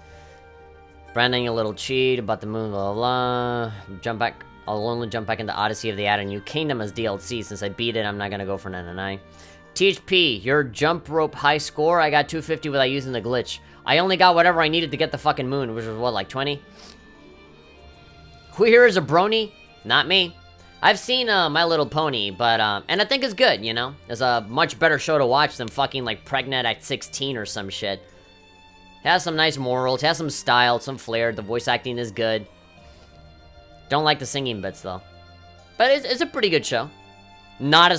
Branding a little cheat about the moon, blah, blah, blah. Jump back. I'll only jump back into Odyssey of the Add a New Kingdom as DLC. Since I beat it, I'm not gonna go for 99. THP, your jump rope high score? I got 250 without using the glitch. I only got whatever I needed to get the fucking moon, which was what, like 20? Who here is a brony? Not me. I've seen My Little Pony, but, and I think it's good, you know? It's a much better show to watch than fucking, like, Pregnant at 16 or some shit. It has some nice morals, it has some style, some flair, the voice acting is good. Don't like the singing bits, though. But it's a pretty good show. Not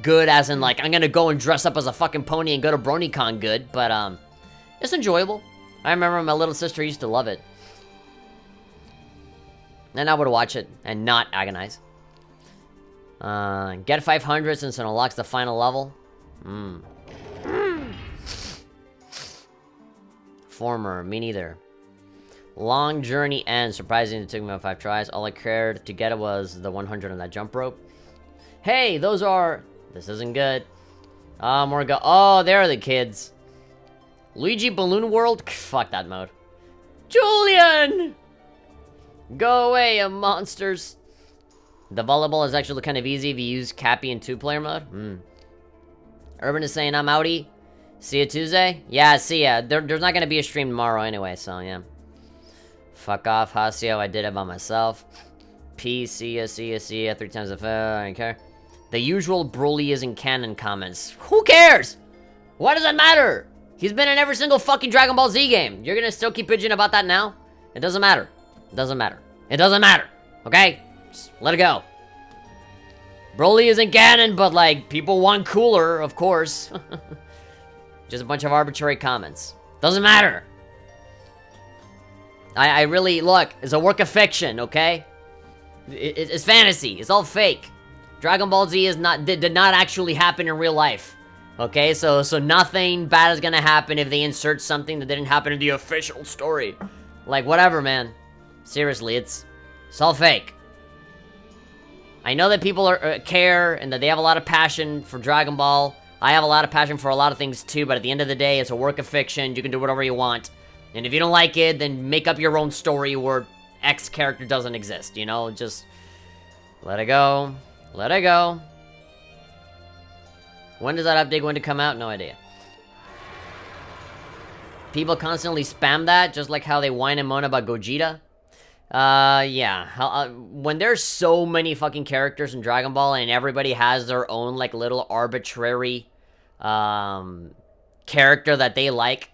good as in, like, I'm gonna go and dress up as a fucking pony and go to BronyCon good, but, it's enjoyable. I remember my little sister used to love it. And I would watch it and not agonize. Get 500 since it unlocks the final level. Former, me neither. Long journey ends. Surprisingly, it took me about 5 tries. All I cared to get it was the 100 on that jump rope. Hey, those are... This isn't good. More go... Oh, there are the kids. Luigi Balloon World? Fuck that mode. Julian! Go away, you monsters. The volleyball is actually kind of easy if you use Cappy in 2-player mode. Urban is saying I'm outie. See you Tuesday? Yeah, see ya. There's not gonna be a stream tomorrow anyway, so yeah. Fuck off, Hasio. I did it by myself. P, see ya, 3 times the I don't care. The usual Broly isn't canon comments. Who cares? What does that matter? He's been in every single fucking Dragon Ball Z game. You're gonna still keep bitching about that now? It doesn't matter. It doesn't matter. It doesn't matter. Okay? Just let it go. Broly isn't canon, but like, people want cooler, of course. Just a bunch of arbitrary comments. Doesn't matter. I really, look, it's a work of fiction, okay? It's fantasy. It's all fake. Dragon Ball Z is did not actually happen in real life. Okay, so nothing bad is gonna happen if they insert something that didn't happen in the official story. Like, whatever, man. Seriously, it's all fake. I know that people care and that they have a lot of passion for Dragon Ball. I have a lot of passion for a lot of things too, but at the end of the day, it's a work of fiction. You can do whatever you want. And if you don't like it, then make up your own story where X character doesn't exist, you know? Just let it go. Let it go. When does that update going to come out? No idea. People constantly spam that, just like how they whine and moan about Gogeta. Yeah. When there's so many fucking characters in Dragon Ball and everybody has their own, like, little arbitrary, character that they like,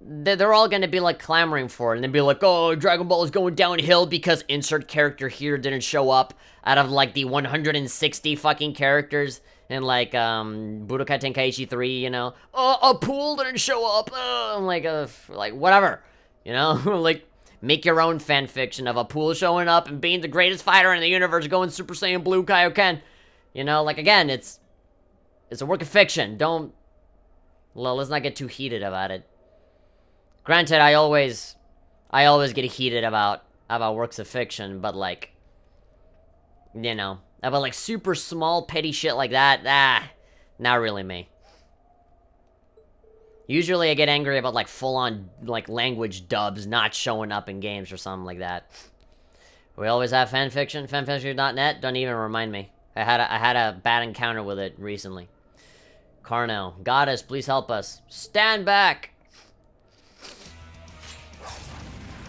they're all gonna be, like, clamoring for it. And they'll be like, oh, Dragon Ball is going downhill because insert character here didn't show up out of, like, the 160 fucking characters in, like, Budokai Tenkaichi 3, you know? Oh, a pool didn't show up! I'm like, whatever. You know? Like, make your own fanfiction of a pool showing up and being the greatest fighter in the universe, going Super Saiyan Blue Kaioken. You know, like, again, it's a work of fiction. Don't Well, let's not get too heated about it. Granted, I always get heated about works of fiction, but like, you know, about like super small petty shit like that, not really me. Usually I get angry about like full-on like language dubs not showing up in games or something like that. We always have fanfiction, fanfiction.net, don't even remind me. I had a bad encounter with it recently. Carno, goddess, please help us. Stand back!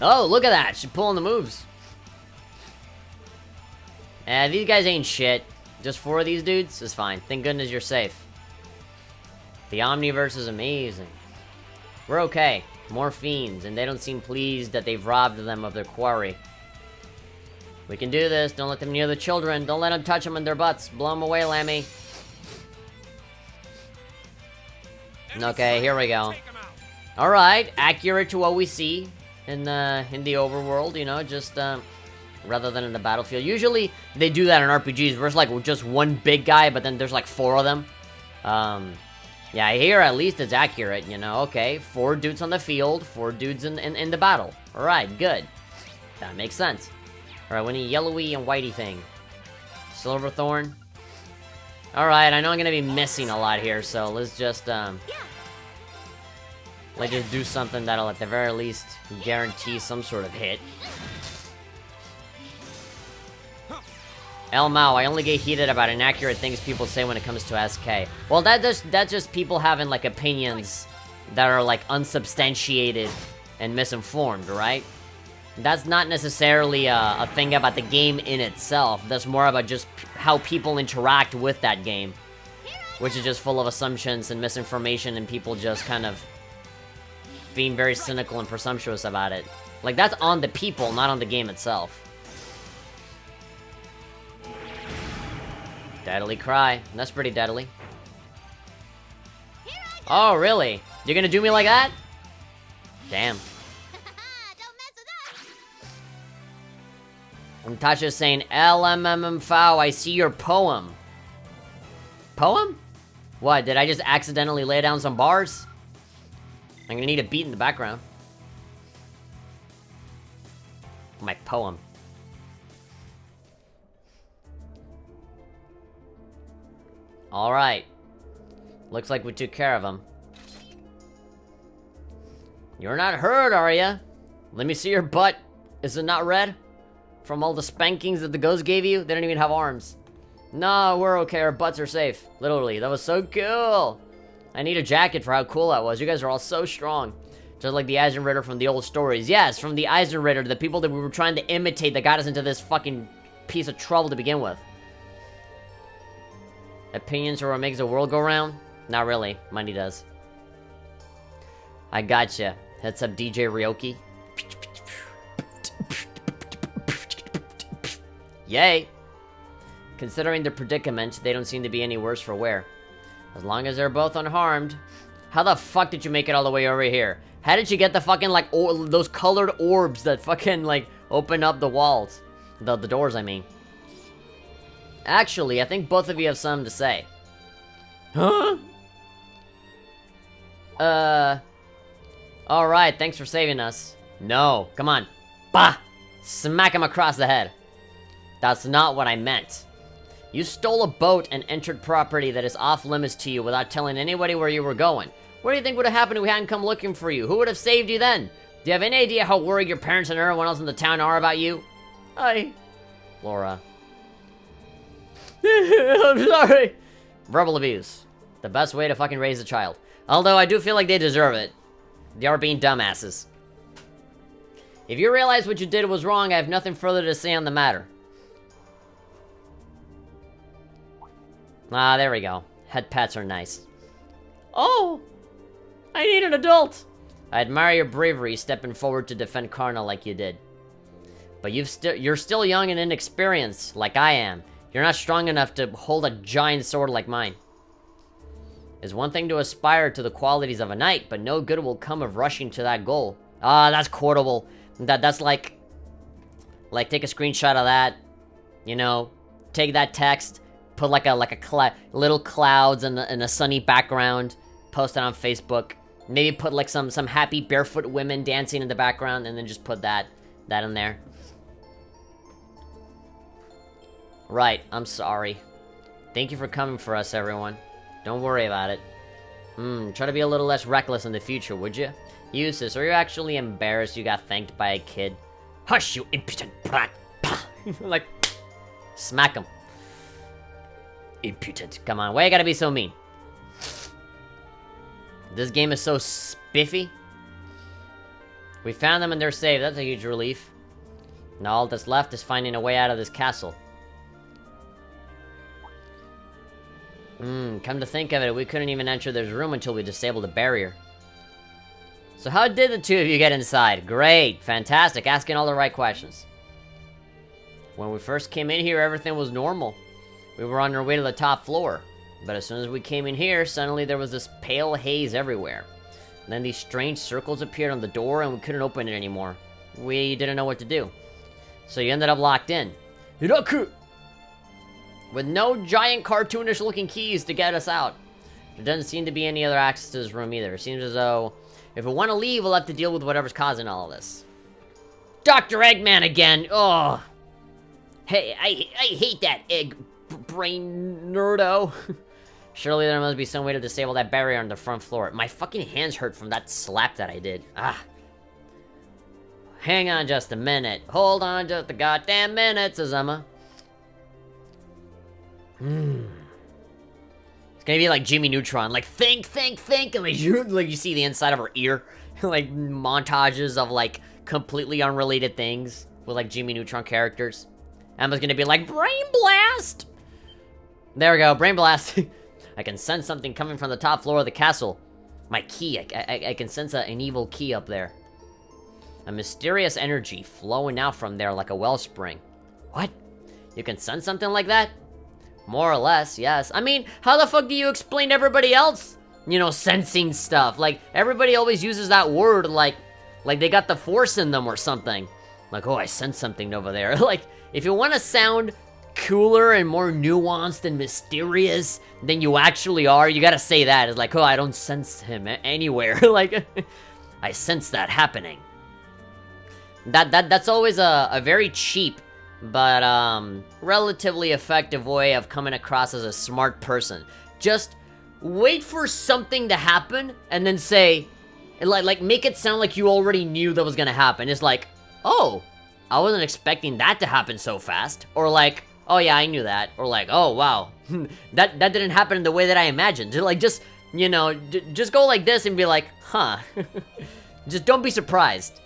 Oh, look at that, she's pulling the moves. These guys ain't shit. Just 4 of these dudes is fine. Thank goodness you're safe. The Omniverse is amazing. We're okay. More fiends, and they don't seem pleased that they've robbed them of their quarry. We can do this. Don't let them near the children. Don't let them touch them in their butts. Blow them away, Lammy. Okay, here we go. Alright, accurate to what we see in the overworld, you know, just, rather than in the battlefield. Usually, they do that in RPGs, where it's like just one big guy, but then there's like 4 of them. Yeah, here at least it's accurate, you know, okay. 4 dudes on the field, 4 dudes in the battle. Alright, good. That makes sense. Alright, we need yellowy and whitey thing. Silverthorn. Alright, I know I'm gonna be missing a lot here, so let's just, let's just do something that'll at the very least guarantee some sort of hit. El Mao, I only get heated about inaccurate things people say when it comes to SK. Well, that's just people having, like, opinions that are, like, unsubstantiated and misinformed, right? That's not necessarily a thing about the game in itself. That's more about just how people interact with that game. Which is just full of assumptions and misinformation and people just kind of being very cynical and presumptuous about it. Like, that's on the people, not on the game itself. Deadly cry. That's pretty deadly. Oh, really? You're gonna do me like that? Damn. And Tasha's saying, LMMFOW, I see your poem. Poem? What, did I just accidentally lay down some bars? I'm gonna need a beat in the background. My poem. Alright. Looks like we took care of him. You're not hurt, are ya? Let me see your butt. Is it not red? From all the spankings that the ghost gave you? They don't even have arms. No, we're okay. Our butts are safe. Literally. That was so cool. I need a jacket for how cool that was. You guys are all so strong. Just like the Eisenritter from the old stories. Yes, from the Eisenritter. The people that we were trying to imitate that got us into this fucking piece of trouble to begin with. Opinions are what makes the world go round? Not really. Money does. I gotcha. Heads up, DJ Ryoki. Yay! Considering the predicament, they don't seem to be any worse for wear. As long as they're both unharmed. How the fuck did you make it all the way over here? How did you get the fucking, like, those colored orbs that fucking, like, open up the walls? The doors, I mean. Actually, I think both of you have something to say. Huh? Alright, thanks for saving us. No, come on. Bah! Smack him across the head. That's not what I meant. You stole a boat and entered property that is off limits to you without telling anybody where you were going. What do you think would have happened if we hadn't come looking for you? Who would have saved you then? Do you have any idea how worried your parents and everyone else in the town are about you? Laura. I'm sorry. Verbal abuse. The best way to fucking raise a child. Although I do feel like they deserve it. They are being dumbasses. If you realize what you did was wrong, I have nothing further to say on the matter. Ah, there we go. Head pats are nice. Oh! I need an adult! I admire your bravery stepping forward to defend Karna like you did. But you're still young and inexperienced, like I am. You're not strong enough to hold a giant sword like mine. It's one thing to aspire to the qualities of a knight, but no good will come of rushing to that goal. Ah, that's quotable. That's like, take a screenshot of that. You know, take that text, put like little clouds and a sunny background, post it on Facebook. Maybe put like some happy barefoot women dancing in the background, and then just put that in there. Right, I'm sorry. Thank you for coming for us, everyone. Don't worry about it. Try to be a little less reckless in the future, would you? Useless, are you actually embarrassed you got thanked by a kid? Hush, you impudent brat! Like, smack him. Impudent, come on, why you gotta be so mean? This game is so spiffy. We found them and they're safe, that's a huge relief. Now all that's left is finding a way out of this castle. Come to think of it, we couldn't even enter this room until we disabled the barrier. So how did the two of you get inside? Great, fantastic, asking all the right questions. When we first came in here, everything was normal. We were on our way to the top floor. But as soon as we came in here, suddenly there was this pale haze everywhere. And then these strange circles appeared on the door and we couldn't open it anymore. We didn't know what to do. So you ended up locked in. Hiraku! With no giant cartoonish looking keys to get us out. There doesn't seem to be any other access to this room either. It seems as though if we want to leave, we'll have to deal with whatever's causing all of this. Dr. Eggman again! Oh! Hey, I hate that egg brain nerdo. Surely there must be some way to disable that barrier on the front floor. My fucking hands hurt from that slap that I did. Ah. Hang on just a minute. Hold on just a goddamn minute, says Emma. It's gonna be like Jimmy Neutron, like think, and like you see the inside of her ear, like montages of like completely unrelated things with like Jimmy Neutron characters. Emma's gonna be like Brain Blast. There we go, Brain Blast. I can sense something coming from the top floor of the castle. My key, I can sense an evil key up there. A mysterious energy flowing out from there like a wellspring. What? You can sense something like that? More or less, yes. I mean, how the fuck do you explain to everybody else? You know, sensing stuff. Like, everybody always uses that word like they got the force in them or something. Like, oh, I sense something over there. Like, if you want to sound cooler and more nuanced and mysterious than you actually are, you gotta say that. It's like, oh, I don't sense him anywhere. Like, I sense that happening. That's always a very cheap but relatively effective way of coming across as a smart person. Just wait for something to happen and then say, like make it sound like you already knew that was gonna happen. It's like, oh, I wasn't expecting that to happen so fast. Or like, oh yeah, I knew that. Or like, oh wow, that didn't happen in the way that I imagined. Like, just, you know, just go like this and be like, huh. Just don't be surprised.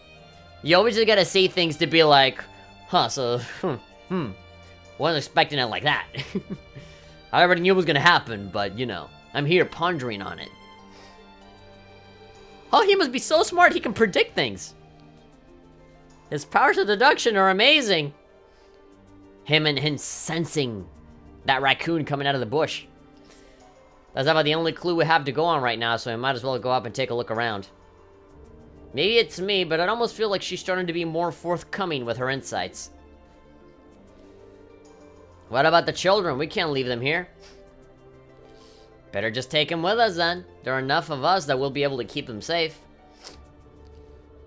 You always just gotta say things to be like, huh, so, wasn't expecting it like that. I already knew it was gonna happen, but, you know, I'm here pondering on it. Oh, he must be so smart he can predict things. His powers of deduction are amazing. Him sensing that raccoon coming out of the bush. That's about the only clue we have to go on right now, so we might as well go up and take a look around. Maybe it's me, but I'd almost feel like she's starting to be more forthcoming with her insights. What about the children? We can't leave them here. Better just take them with us then. There are enough of us that we'll be able to keep them safe.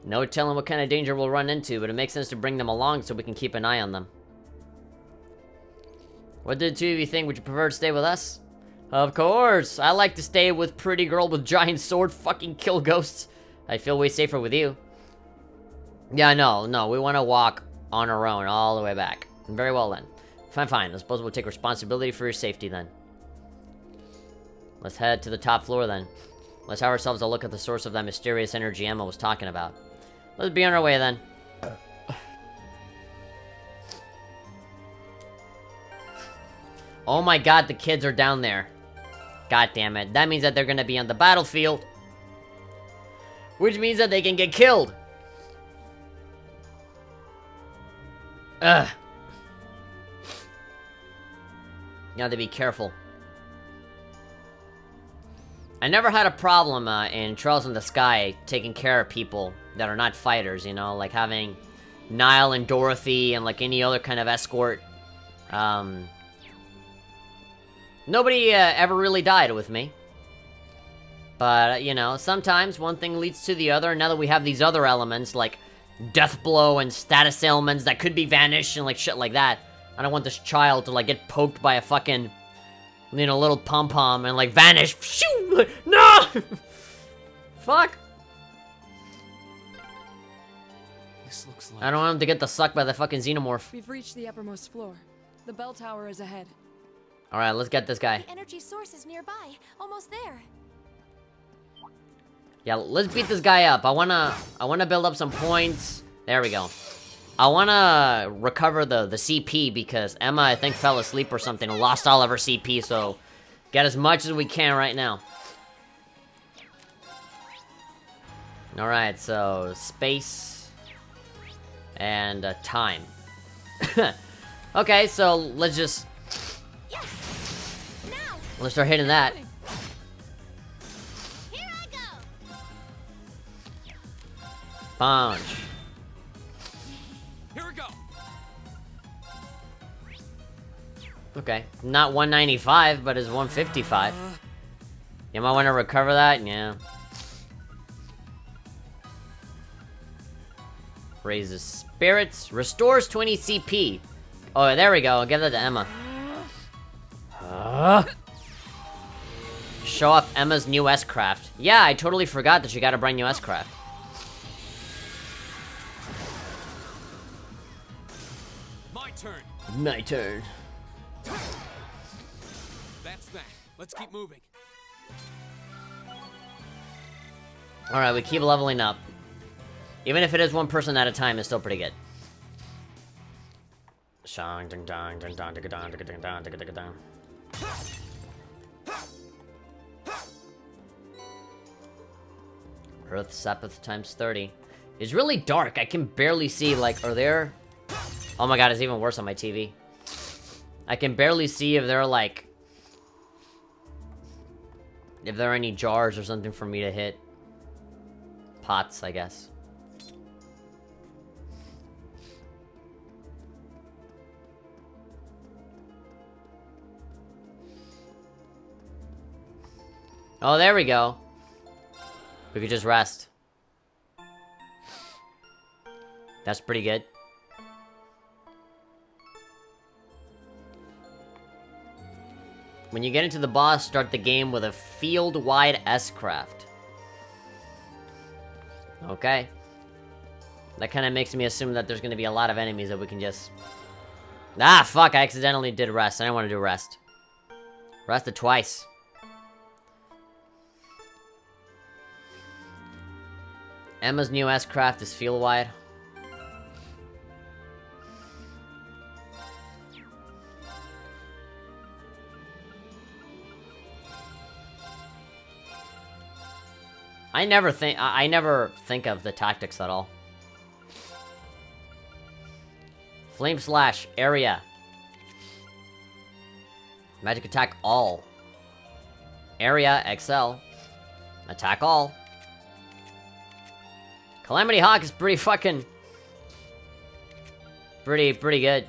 No telling what kind of danger we'll run into, but it makes sense to bring them along so we can keep an eye on them. What did the two of you think? Would you prefer to stay with us? Of course! I like to stay with pretty girl with giant sword fucking kill ghosts. I feel way safer with you. Yeah, no, we want to walk on our own all the way back. Very well then. Fine. I suppose we'll take responsibility for your safety then. Let's head to the top floor then. Let's have ourselves a look at the source of that mysterious energy Emma was talking about. Let's be on our way then. Oh my god, the kids are down there. God damn it. That means that they're gonna be on the battlefield. Which means that they can get killed. Ugh. You have to be careful. I never had a problem in Trails in the Sky taking care of people that are not fighters, you know? Like having Niall and Dorothy and like any other kind of escort. Nobody ever really died with me. But, you know, sometimes one thing leads to the other. Now that we have these other elements, like Death Blow and status ailments that could be vanished and, like, shit like that. I don't want this child to, like, get poked by a fucking, you know, little pom-pom and, like, vanish. Shoo! No! Fuck. This looks like... I don't want him to get the sucked by the fucking xenomorph. We've reached the uppermost floor. The bell tower is ahead. Alright, let's get this guy. The energy source is nearby. Almost there. Yeah, let's beat this guy up. I wanna build up some points. There we go. I wanna recover the CP because Emma, I think, fell asleep or something and lost all of her CP, so get as much as we can right now. Alright, so space and time. Okay, so let's just... Let's start hitting that. Here I go. Punch. Here we go. Okay, not 195, but it's 155. You might want to recover that, yeah. Raises spirits, restores 20 CP. Oh, there we go. I'll give that to Emma. Show off Emma's new S-Craft. Yeah, I totally forgot that she got a brand new S-Craft. My turn. My turn. That's that. Let's keep moving. Alright, we keep leveling up. Even if it is one person at a time, it's still pretty good. Shang ding dong ding dong ding dong ding dong ding dong dong. Earth Sepith times 30. It's really dark. I can barely see, like, are there... Oh my god, it's even worse on my TV. I can barely see if there are, like... If there are any jars or something for me to hit. Pots, I guess. Oh, there we go. We could just rest. That's pretty good. When you get into the boss, start the game with a field-wide S-Craft. Okay. That kind of makes me assume that there's going to be a lot of enemies that we can just... Ah, fuck, I accidentally did rest. I didn't want to do rest. Rested twice. Emma's new S-Craft is field-wide. I never think of the tactics at all. Flame Slash, area. Magic attack all. Area, XL. Attack all. Calamity Hawk is pretty fucking... Pretty good.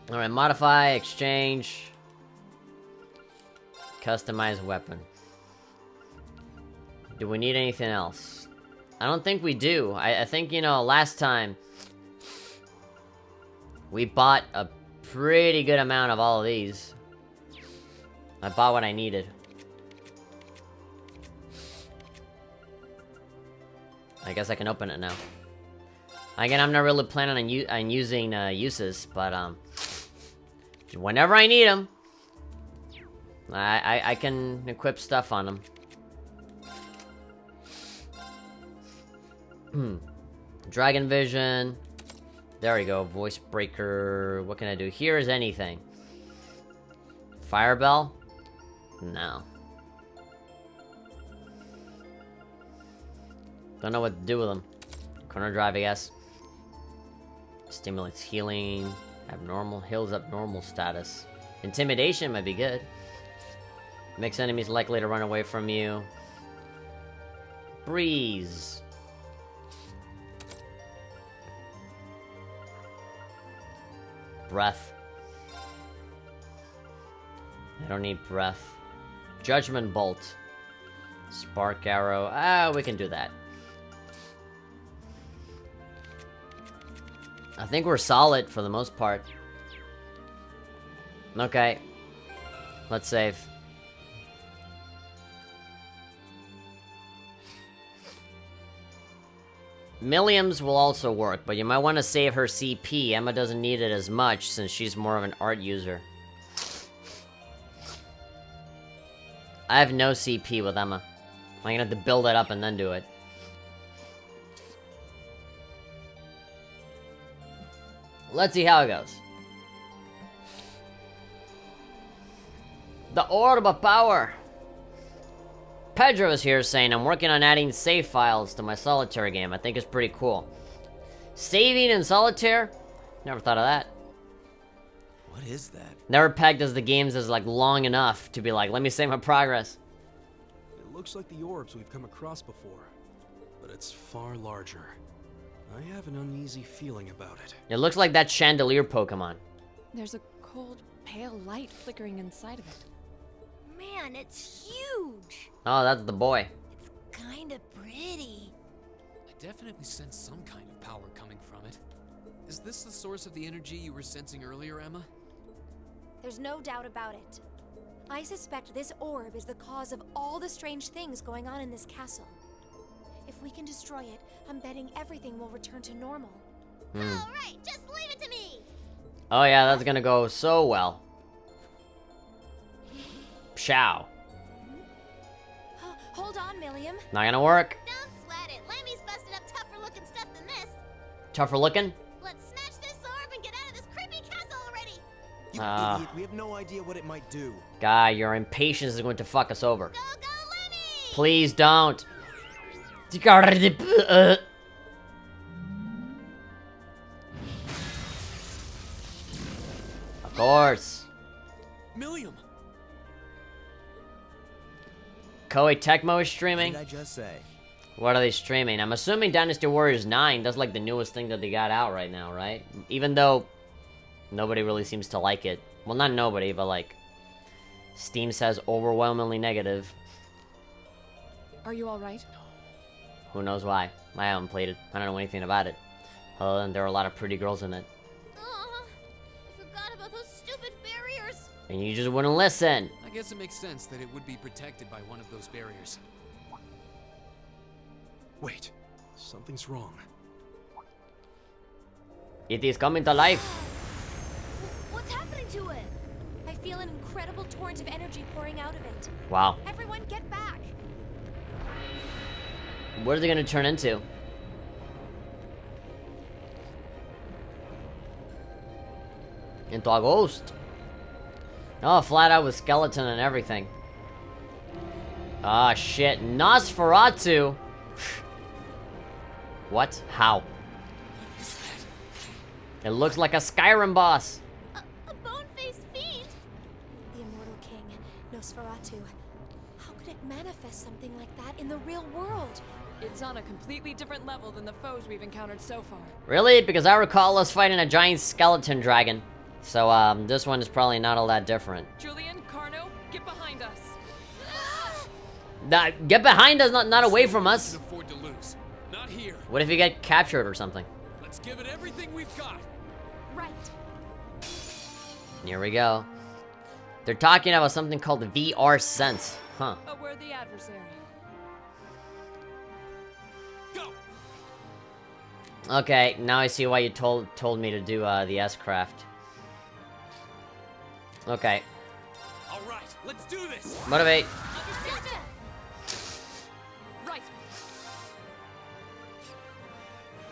Alright, modify, exchange. Customize weapon. Do we need anything else? I don't think we do. I think, you know, last time... We bought a pretty good amount of all of these. I bought what I needed. I guess I can open it now. Again, I'm not really planning on using uses, but whenever I need them, I can equip stuff on them. Dragon Vision. There we go. Voice Breaker. What can I do? Here is anything. Fire Bell? No. Don't know what to do with them. Corner Drive, I guess. Stimulates healing. Abnormal. Heals up normal status. Intimidation might be good. Makes enemies likely to run away from you. Breeze. Breath. I don't need breath. Judgment Bolt. Spark Arrow. Ah, we can do that. I think we're solid for the most part. Okay. Let's save. Milliams will also work, but you might want to save her CP. Emma doesn't need it as much since she's more of an art user. I have no CP with Emma. I'm gonna have to build it up and then do it. Let's see how it goes. The Orb of Power. Pedro is here saying, I'm working on adding save files to my solitaire game. I think it's pretty cool. Saving in solitaire? Never thought of that. What is that? Never pegged as the games as like long enough to be like, let me save my progress. It looks like the orbs we've come across before, but it's far larger. I have an uneasy feeling about it. It looks like that chandelier Pokemon. There's a cold, pale light flickering inside of it. Man, it's huge. Oh, that's the boy. It's kind of pretty. I definitely sense some kind of power coming from it. Is this the source of the energy you were sensing earlier, Emma? There's no doubt about it. I suspect this orb is the cause of all the strange things going on in this castle. If we can destroy it, I'm betting everything will return to normal. All right, just leave it to me. Oh yeah, that's gonna go so well. Pshow. Hold on, Milliam. Not gonna work. Don't sweat it. Lammy's busted up tougher looking stuff than this. Tougher looking? Let's smash this orb and get out of this creepy castle already. You idiot, we have no idea what it might do. Guy, your impatience is going to fuck us over. Go, go, Lemmy! Please don't. Of course. Milliam! Koei Tecmo is What streaming. did I just say? What are they streaming? I'm assuming Dynasty Warriors 9. That's like the newest thing that they got out right now, right? Even though nobody really seems to like it. Well, not nobody, but like Steam says overwhelmingly negative. Are you alright? Who knows why? I haven't played it. I don't know anything about it. Other than there are a lot of pretty girls in it. Aw, I forgot about those stupid barriers. And you just wouldn't listen. I guess it makes sense that it would be protected by one of those barriers. Wait, something's wrong. It is coming to life. What's happening to it? I feel an incredible torrent of energy pouring out of it. Wow. Everyone get back. What is it gonna turn into? Into a ghost. Oh, flat out with skeleton and everything. Ah, shit. Nosferatu. What? How? It looks like a Skyrim boss. A bone-faced fiend. The immortal king, Nosferatu. How could it manifest something like that in the real world? It's on a completely different level than the foes we've encountered so far. Really? Because I recall us fighting a giant skeleton dragon. So, this one is probably not all that different. Julian, Carno, get behind us. Get behind us, not away from We us. can afford to lose. Not here. What if you get captured or something? Let's give it everything we've got. Right. Here we go. They're talking about something called the VR Sense. Huh. A worthy adversary. Go! Okay, now I see why you told me to do the S-Craft. Okay. All right, let's do this. Motivate. Gotcha. Right.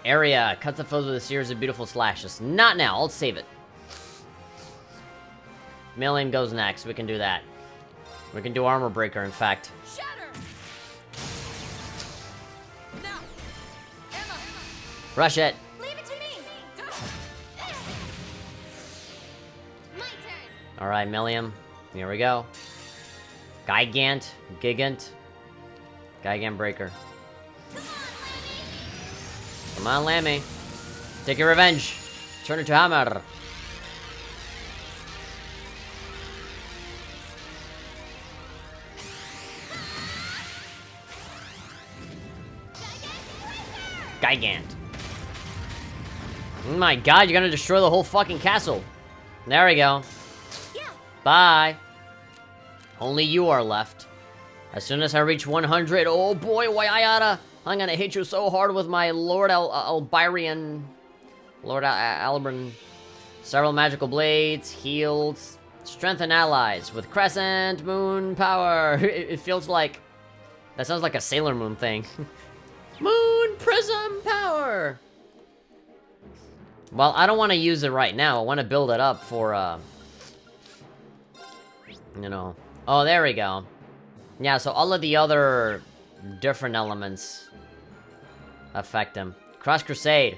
Area. Cuts the foes with a series of beautiful slashes. Not now. I'll save it. Million goes next. We can do that. We can do Armor Breaker, in fact. Shatter! Now! Emma! Rush it. Leave it to me. My turn. Alright, Milliam. Here we go. Gigant. Gigant Breaker. Come on, Lemmy. Come on, Lammy. Take your revenge. Turn it to hammer. Gigant. Oh my god, you're gonna destroy the whole fucking castle. There we go. Bye. Only you are left. As soon as I reach 100, oh boy, Wayayada, I'm gonna hit you so hard with my Lord Albarian. Lord Albran. Several magical blades, heals, strengthen allies with crescent moon power. It feels like... That sounds like a Sailor Moon thing. Moon prism power! Well, I don't want to use it right now. I want to build it up for, you know... Oh, there we go. Yeah, so all of the other different elements affect him. Cross Crusade.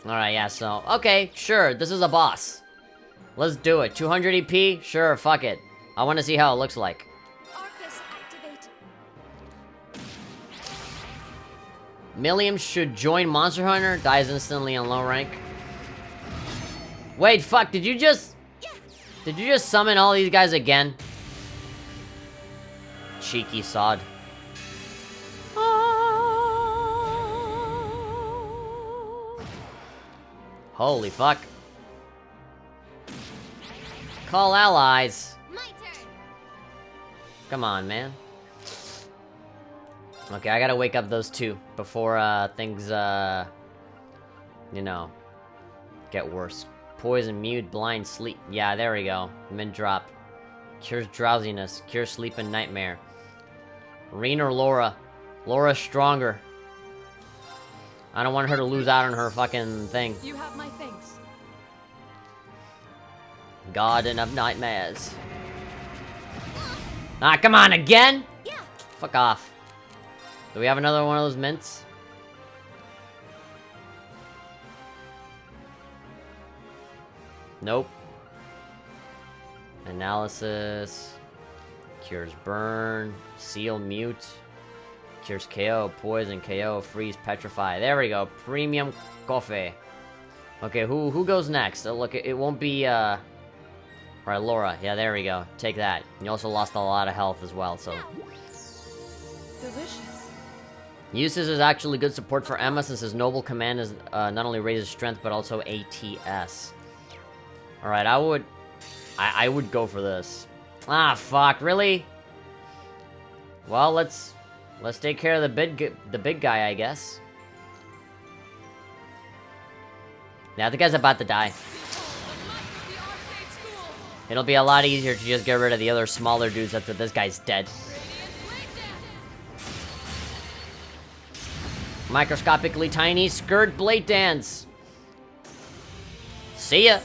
Alright, yeah, so... Okay, sure, this is a boss. Let's do it. 200 EP? Sure, fuck it. I want to see how it looks like. Arcus, activate. Milliam should join Monster Hunter. Dies instantly on low rank. Wait, fuck, did you just... Did you just summon all these guys again? Cheeky sod. Holy fuck. Call allies. My turn. Come on, man. Okay, I gotta wake up those two before, things, you know, get worse. Poison, mute, blind, sleep. Yeah, there we go. Min drop. Cures drowsiness. Cures sleep and nightmare. Reen or Laura? Laura's stronger. I don't want her to lose out on her fucking thing. You have my thanks. Garden of Nightmares. Ah, come on, again? Yeah. Fuck off. Do we have another one of those mints? Nope. Analysis. Cures burn. Seal, mute. Cures KO, poison, KO, freeze, petrify. There we go. Premium coffee. Okay, who goes next? Oh, look, it won't be, Alright, Laura. Yeah, there we go. Take that. You also lost a lot of health as well, so... Delicious. Uses is actually good support for Emma since his noble command is not only raises strength but also ATS. Alright, I would go for this. Ah, fuck, really? Well, let's take care of the big guy, I guess. Yeah, the guy's about to die. It'll be a lot easier to just get rid of the other smaller dudes after this guy's dead. Microscopically tiny skirt blade dance. See ya.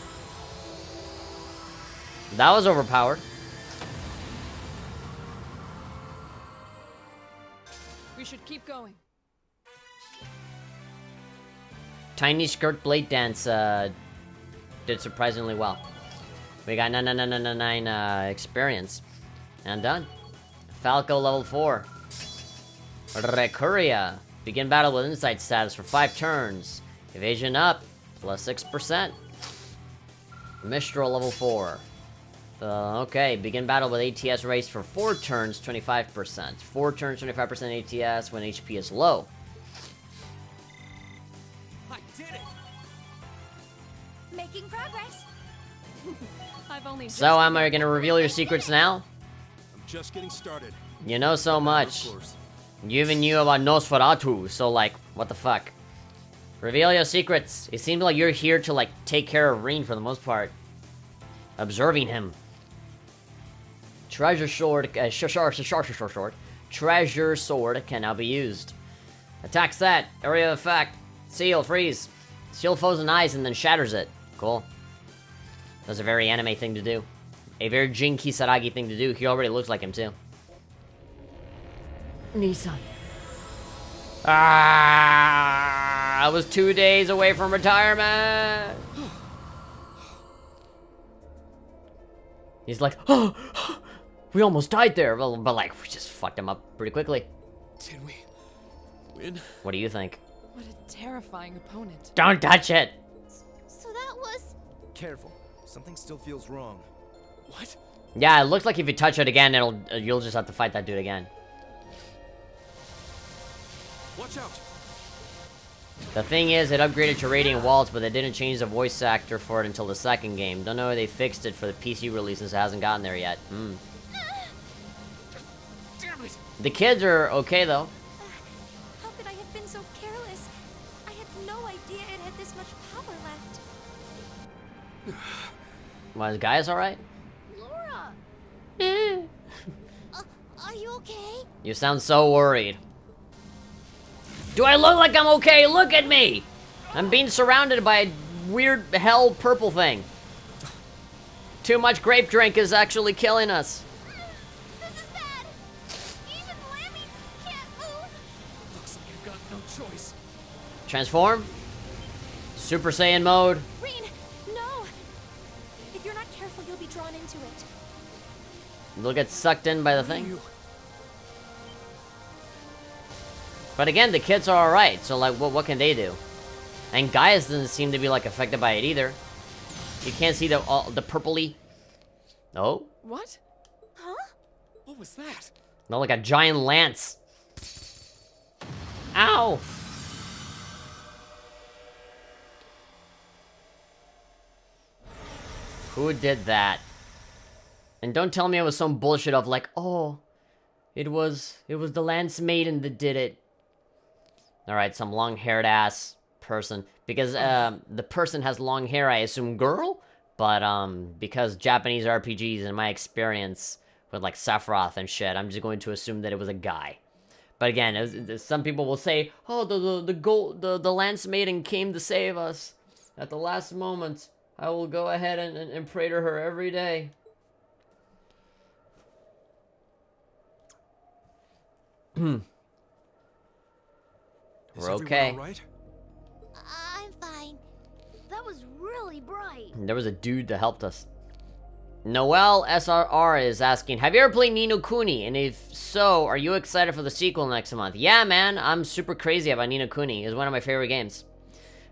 That was overpowered. We should keep going. Tiny skirt blade dance did surprisingly well. We got 9 experience. And done. Falco level 4. Recuria. Begin battle with insight status for 5 turns. Evasion up, plus 6%. Mistral level 4. Okay, begin battle with ATS race for 4 turns, 25%. 4 turns, 25% ATS when HP is low. I did it! Making progress. I've only just So, am I gonna reveal your secrets now? I'm just getting started. You know so much. Of course. You even knew about Nosferatu, so like, what the fuck? Reveal your secrets. It seems like you're here to like take care of Reen for the most part. Observing him. Treasure sword, Treasure sword can now be used. Attack set, area of effect, seal, freeze. Seal foes and eyes and then shatters it. Cool. That's a very anime thing to do. A very Jin Kisaragi thing to do. He already looks like him too. Nissan. Ah, I was 2 days away from retirement. He's like, oh, we almost died there, but like, we just fucked him up pretty quickly. Did we win? What do you think? What a terrifying opponent. Don't touch it! So that was... Careful. Something still feels wrong. What? Yeah, it looks like if you touch it again, you'll just have to fight that dude again. Watch out! The thing is, it upgraded to Radiant Waltz, but they didn't change the voice actor for it until the second game. Don't know if they fixed it for the PC release since it hasn't gotten there yet. Damn it! The kids are okay, though. How could I have been so careless? I had no idea it had this much power left. Was Gaius alright? Laura! Are you okay? You sound so worried. Do I look like I'm okay? Look at me! I'm being surrounded by a weird hell purple thing. Too much grape drink is actually killing us. This is bad. Even Lammy can't move. Looks like I've got no choice. Transform. Super Saiyan mode. Reen, no! If you're not careful, you'll be drawn into it. You'll get sucked in by the thing. But again, the kids are alright, so like, what can they do? And Gaius doesn't seem to be like affected by it either. You can't see the purpley. Oh? What? Huh? What was that? No, like a giant lance. Ow! Who did that? And don't tell me it was some bullshit of like, oh, it was the Lance Maiden that did it. Alright, some long-haired ass person. Because the person has long hair, I assume girl? But because Japanese RPGs, in my experience, with like Sephiroth and shit, I'm just going to assume that it was a guy. But again, some people will say, oh, the Lance Maiden came to save us at the last moment. I will go ahead and pray to her every day. We're okay. All right? I'm fine. That was really bright. There was a dude that helped us. Noel SRR is asking, have you ever played Ni no Kuni? And if so, are you excited for the sequel next month? Yeah, man, I'm super crazy about Ni no Kuni. It's one of my favorite games.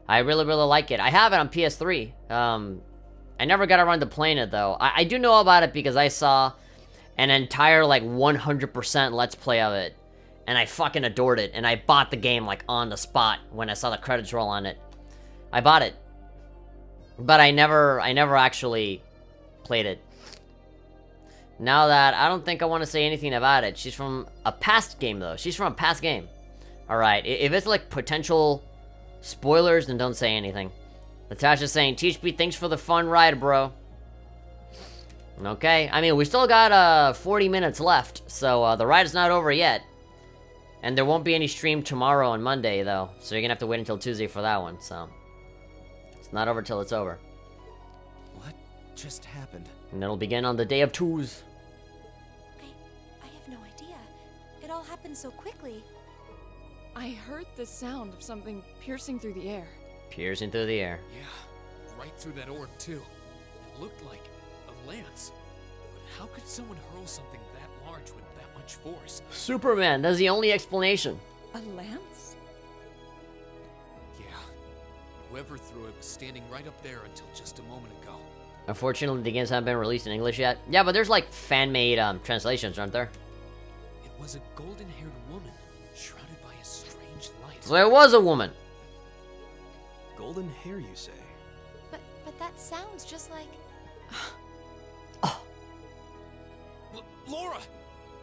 I really, really like it. I have it on PS3. I never got around to playing it, though. I do know about it because I saw an entire, like, 100% Let's Play of it. And I fucking adored it. And I bought the game, like, on the spot when I saw the credits roll on it. I bought it. But I never actually played it. Now that, I don't think I want to say anything about it. She's from a past game, though. She's from a past game. Alright, if it's, like, potential spoilers, then don't say anything. Natasha's saying, Teach me, thanks for the fun ride, bro. Okay, I mean, we still got 40 minutes left, so the ride is not over yet. And there won't be any stream tomorrow and Monday, though, so you're gonna have to wait until Tuesday for that one, so. It's not over till it's over. What just happened? And it'll begin on the day of twos. I have no idea. It all happened so quickly. I heard the sound of something piercing through the air. Piercing through the air. Yeah, right through that orb, too. It looked like a lance. But how could someone hurl something that large with that much force? Superman, that's the only explanation. A lance? Yeah. Whoever threw it was standing right up there until just a moment ago. Unfortunately, the games haven't been released in English yet. Yeah, but there's like fan-made translations, aren't there? It was a golden-haired woman, shrouded by a strange light. So it was a woman. Golden hair, you say? But that sounds just like... Laura!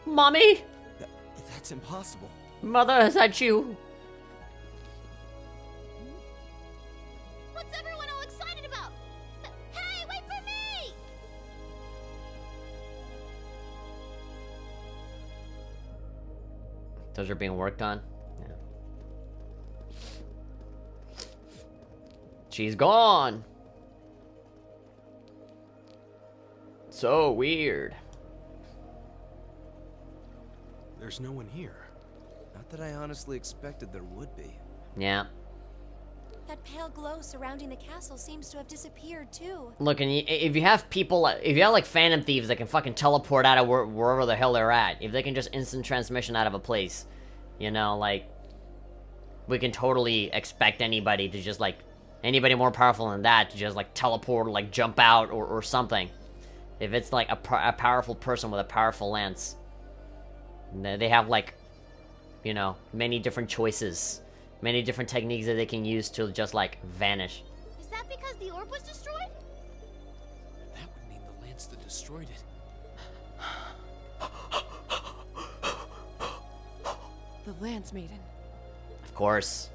Mommy? That's impossible. Mother, is that you? What's everyone all excited about? Hey, wait for me! Those are being worked on? Yeah. She's gone! So weird. There's no one here. Not that I honestly expected there would be. Yeah. That pale glow surrounding the castle seems to have disappeared, too. Look, and if you have people, if you have like Phantom Thieves that can fucking teleport out of wherever the hell they're at, if they can just instant transmission out of a place, you know, like, we can totally expect anybody to just like, anybody more powerful than that to just like teleport or like jump out or something. If it's like a powerful person with a powerful lance. They have like, you know, many different choices. Many different techniques that they can use to just like vanish. Is that because the orb was destroyed? That would mean the lance that destroyed it. The Lance Maiden. Of course.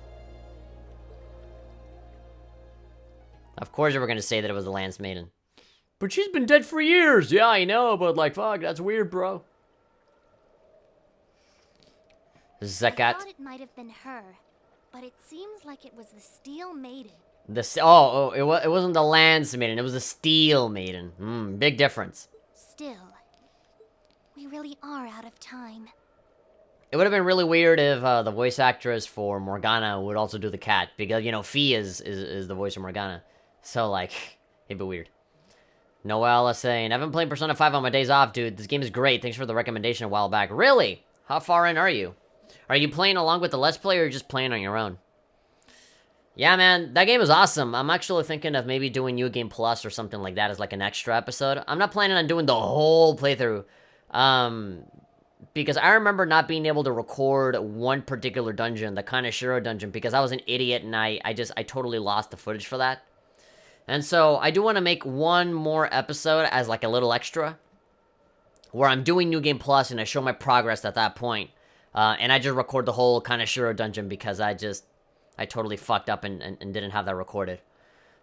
Of course you were gonna say that it was the Lance Maiden. But she's been dead for years! Yeah, I know, but like, fuck, that's weird, bro. I Zakat. thought it might have been her, but it seems like it was the Steel Maiden. It wasn't the Lance Maiden, it was the Steel Maiden. Big difference. Still, we really are out of time. It would have been really weird if the voice actress for Morgana would also do the cat, because, you know, Fee is the voice of Morgana. So, like, it'd be weird. Noelle is saying, I've been playing Persona 5 on my days off, dude. This game is great. Thanks for the recommendation a while back. Really? How far in are you? Are you playing along with the Let's Play, or just playing on your own? Yeah, man, that game is awesome. I'm actually thinking of maybe doing New Game Plus or something like that as like an extra episode. I'm not planning on doing the whole playthrough. Because I remember not being able to record one particular dungeon, the Kaneshiro dungeon, because I was an idiot and I totally lost the footage for that. And so I do want to make one more episode as like a little extra, where I'm doing New Game Plus and I show my progress at that point. And I just record the whole Kaneshiro dungeon because I totally fucked up and didn't have that recorded.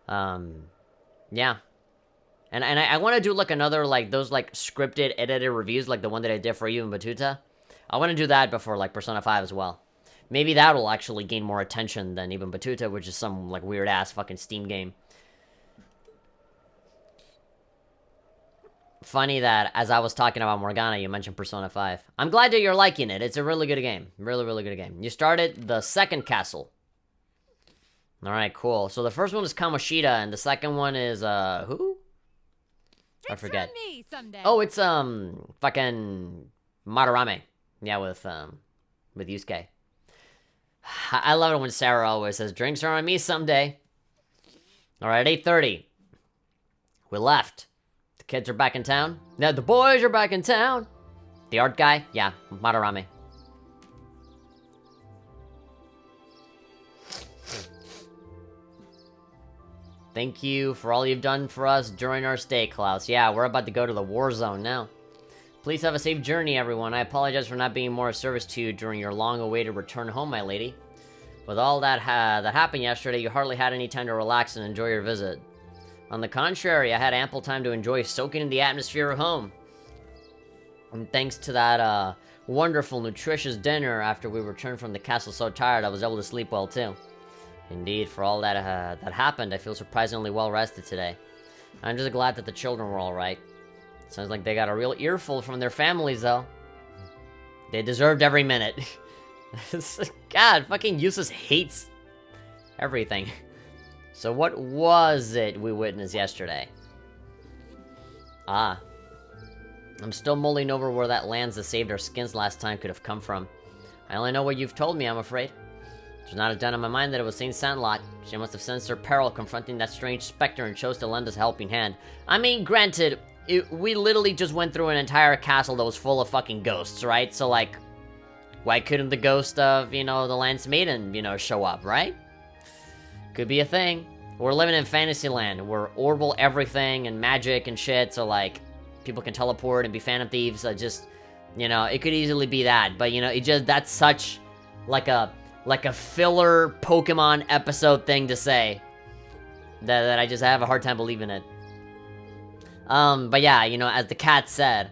Yeah. And I want to do like another, like, those like scripted, edited reviews, like the one that I did for you in Batuta. I want to do that before like Persona 5 as well. Maybe that'll actually gain more attention than even Batuta, which is some like weird ass fucking Steam game. Funny that as I was talking about Morgana, you mentioned Persona 5. I'm glad that you're liking it. It's a really good game. Really, really good game. You started the second castle. Alright, cool. So the first one is Kamoshida, and the second one is, who? I forget. Me someday. Oh, it's, fucking Madarame. Yeah, with Yusuke. I love it when Sarah always says, drinks are on me someday. Alright, 8:30. We left. The kids are back in town. Now the boys are back in town. The art guy? Yeah, Madarame. Thank you for all you've done for us during our stay, Klaus. Yeah, we're about to go to the war zone now. Please have a safe journey, everyone. I apologize for not being more of service to you during your long-awaited return home, my lady. With all that that happened yesterday, you hardly had any time to relax and enjoy your visit. On the contrary, I had ample time to enjoy soaking in the atmosphere of home. And thanks to that wonderful, nutritious dinner after we returned from the castle so tired, I was able to sleep well, too. Indeed, for all that that happened, I feel surprisingly well rested today. I'm just glad that the children were alright. Sounds like they got a real earful from their families, though. They deserved every minute. God, fucking Useless hates everything. So what was it we witnessed yesterday? Ah. I'm still mulling over where that lance that saved our skins last time could have come from. I only know what you've told me, I'm afraid. It should not have done in my mind that it was Saint Sandlot. She must have sensed her peril confronting that strange specter and chose to lend us a helping hand. I mean, granted, we literally just went through an entire castle that was full of fucking ghosts, right? So, like, why couldn't the ghost of, you know, the Lance Maiden, you know, show up, right? Could be a thing. We're living in Fantasyland. We're orbal everything and magic and shit, so, like, people can teleport and be phantom thieves. So just, you know, it could easily be that. But, you know, that's such, like a filler Pokemon episode thing to say that I just have a hard time believing it. But yeah, you know, as the cat said,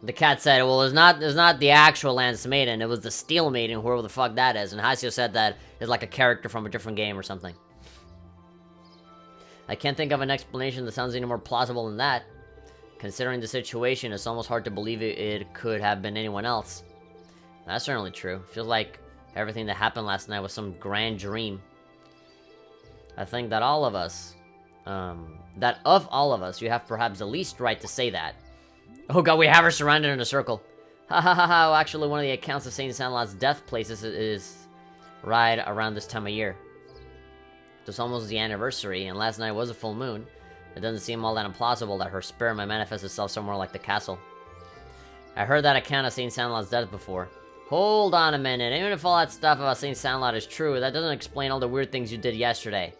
well, it's not the actual Lance Maiden, it was the Steel Maiden, whoever the fuck that is, and Hasio said that is like a character from a different game or something. I can't think of an explanation that sounds any more plausible than that. Considering the situation, it's almost hard to believe it could have been anyone else. That's certainly true. Feels like everything that happened last night was some grand dream. I think that all of us, you have perhaps the least right to say that. Oh god, we have her surrounded in a circle. Ha ha ha ha, well, actually one of the accounts of Saint Sandlot's death places is right around this time of year. It's almost the anniversary, and last night was a full moon. It doesn't seem all that implausible that her spirit might manifest itself somewhere like the castle. I heard that account of St. Sandlot's death before. Hold on a minute. Even if all that stuff about St. Sandlot is true, that doesn't explain all the weird things you did yesterday.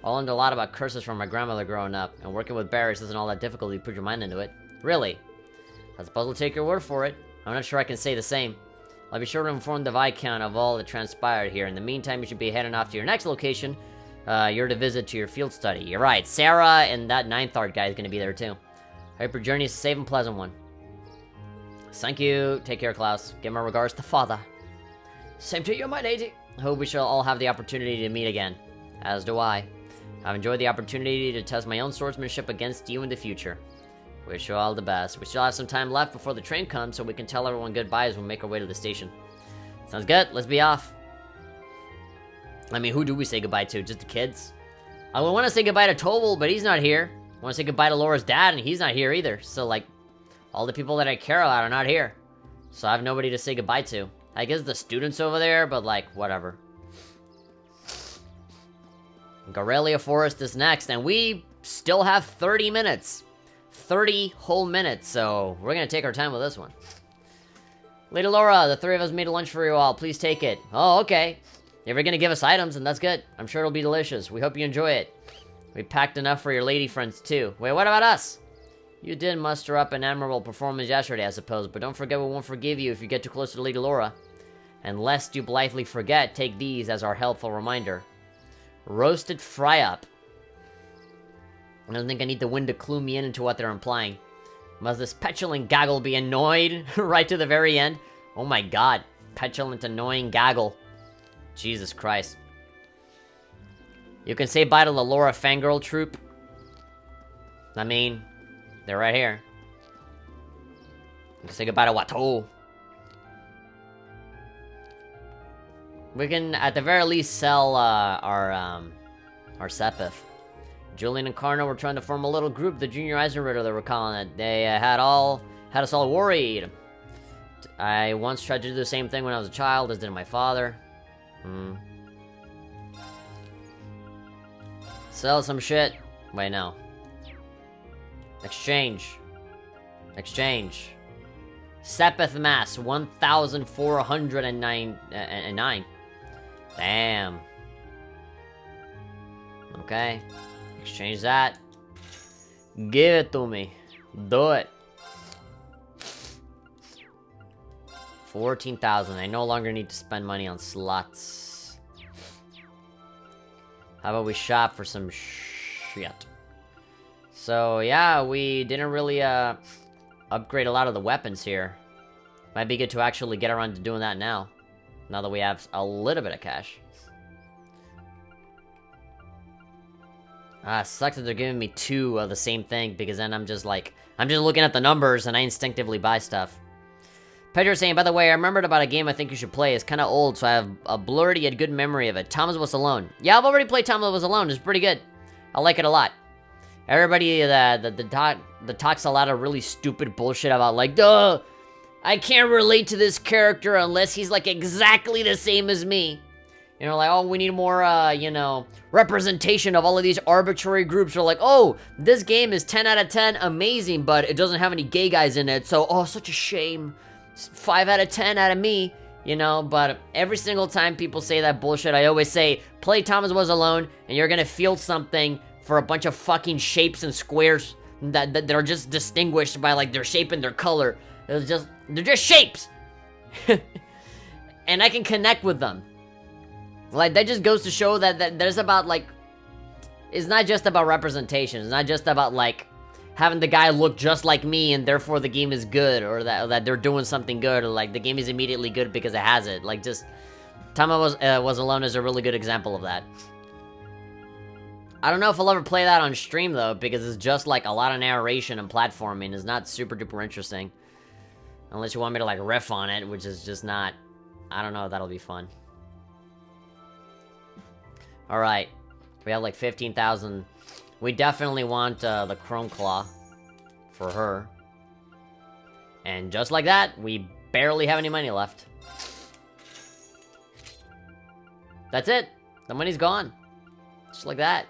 I learned a lot about curses from my grandmother growing up, and working with berries isn't all that difficult if you put your mind into it. Really? I suppose I'll take your word for it. I'm not sure I can say the same. I'll be sure to inform the Viscount of all that transpired here. In the meantime, you should be heading off to your next location. You're to visit to your field study. You're right, Sarah and that 9th art guy is going to be there too. Hope your journey is a safe and pleasant one. Thank you. Take care, Klaus. Give my regards to father. Same to you, my lady. Hope we shall all have the opportunity to meet again. As do I. I've enjoyed the opportunity to test my own swordsmanship against you in the future. Wish you all the best. We still have some time left before the train comes, so we can tell everyone goodbye as we make our way to the station. Sounds good. Let's be off. I mean, who do we say goodbye to? Just the kids? I would want to say goodbye to Tobel, but he's not here. I want to say goodbye to Laura's dad, and he's not here either. So, like, all the people that I care about are not here. So I have nobody to say goodbye to. I guess the students over there, but, like, whatever. Garelia Forest is next, and we still have 30 minutes. 30 whole minutes, so we're gonna take our time with this one. Lady Laura, the three of us made a lunch for you all. Please take it. Oh, okay. If you're gonna give us items, and that's good. I'm sure it'll be delicious. We hope you enjoy it. We packed enough for your lady friends, too. Wait, what about us? You did muster up an admirable performance yesterday, I suppose, but don't forget we won't forgive you if you get too close to Lady Laura. And lest you blithely forget, take these as our helpful reminder. Roasted fry-up. I don't think I need the wind to clue me in into what they're implying. Must this petulant gaggle be annoyed right to the very end? Oh my god. Petulant, annoying gaggle. Jesus Christ. You can say bye to the Laura fangirl troop. I mean, they're right here. You can say goodbye to Watto. We can, at the very least, sell our Sepith. Julian and Carno were trying to form a little group, the Junior Eisenritter, they were calling it. They had us all worried. I once tried to do the same thing when I was a child, as did my father. Sell some shit. Wait, no. Exchange. Exchange. Sepith Mass, 1,409. Damn. Okay. Exchange that. Give it to me. Do it. 14,000. I no longer need to spend money on slots. How about we shop for some shit? So, yeah, we didn't really, upgrade a lot of the weapons here. Might be good to actually get around to doing that now. Now that we have a little bit of cash. Sucks that they're giving me 2 of the same thing, because then I'm just looking at the numbers and I instinctively buy stuff. Pedro's saying, by the way, I remembered about a game I think you should play. It's kind of old, so I have a blurred yet good memory of it. Thomas Was Alone. Yeah, I've already played Thomas Was Alone. It's pretty good. I like it a lot. Everybody that talks a lot of really stupid bullshit about, like, duh, I can't relate to this character unless he's, like, exactly the same as me. You know, like, oh, we need more, you know, representation of all of these arbitrary groups. Or like, oh, this game is 10 out of 10, amazing, but it doesn't have any gay guys in it, so, oh, such a shame. 5 out of 10 out of me, you know, but every single time people say that bullshit, I always say, play Thomas Was Alone, and you're gonna feel something for a bunch of fucking shapes and squares that are just distinguished by, like, their shape and their color. They're just shapes! And I can connect with them. Like, that just goes to show that there's about, like, it's not just about representation. It's not just about, like, having the guy look just like me and therefore the game is good, or that they're doing something good, or, like, the game is immediately good because it has it. Like, just, Thomas Was Alone is a really good example of that. I don't know if I'll ever play that on stream, though, because it's just, like, a lot of narration and platforming. It's not super duper interesting. Unless you want me to, like, riff on it, which is just not... I don't know if that'll be fun. Alright. We have, like, 15,000. We definitely want, the Chrome Claw. For her. And just like that, we barely have any money left. That's it. The money's gone. Just like that.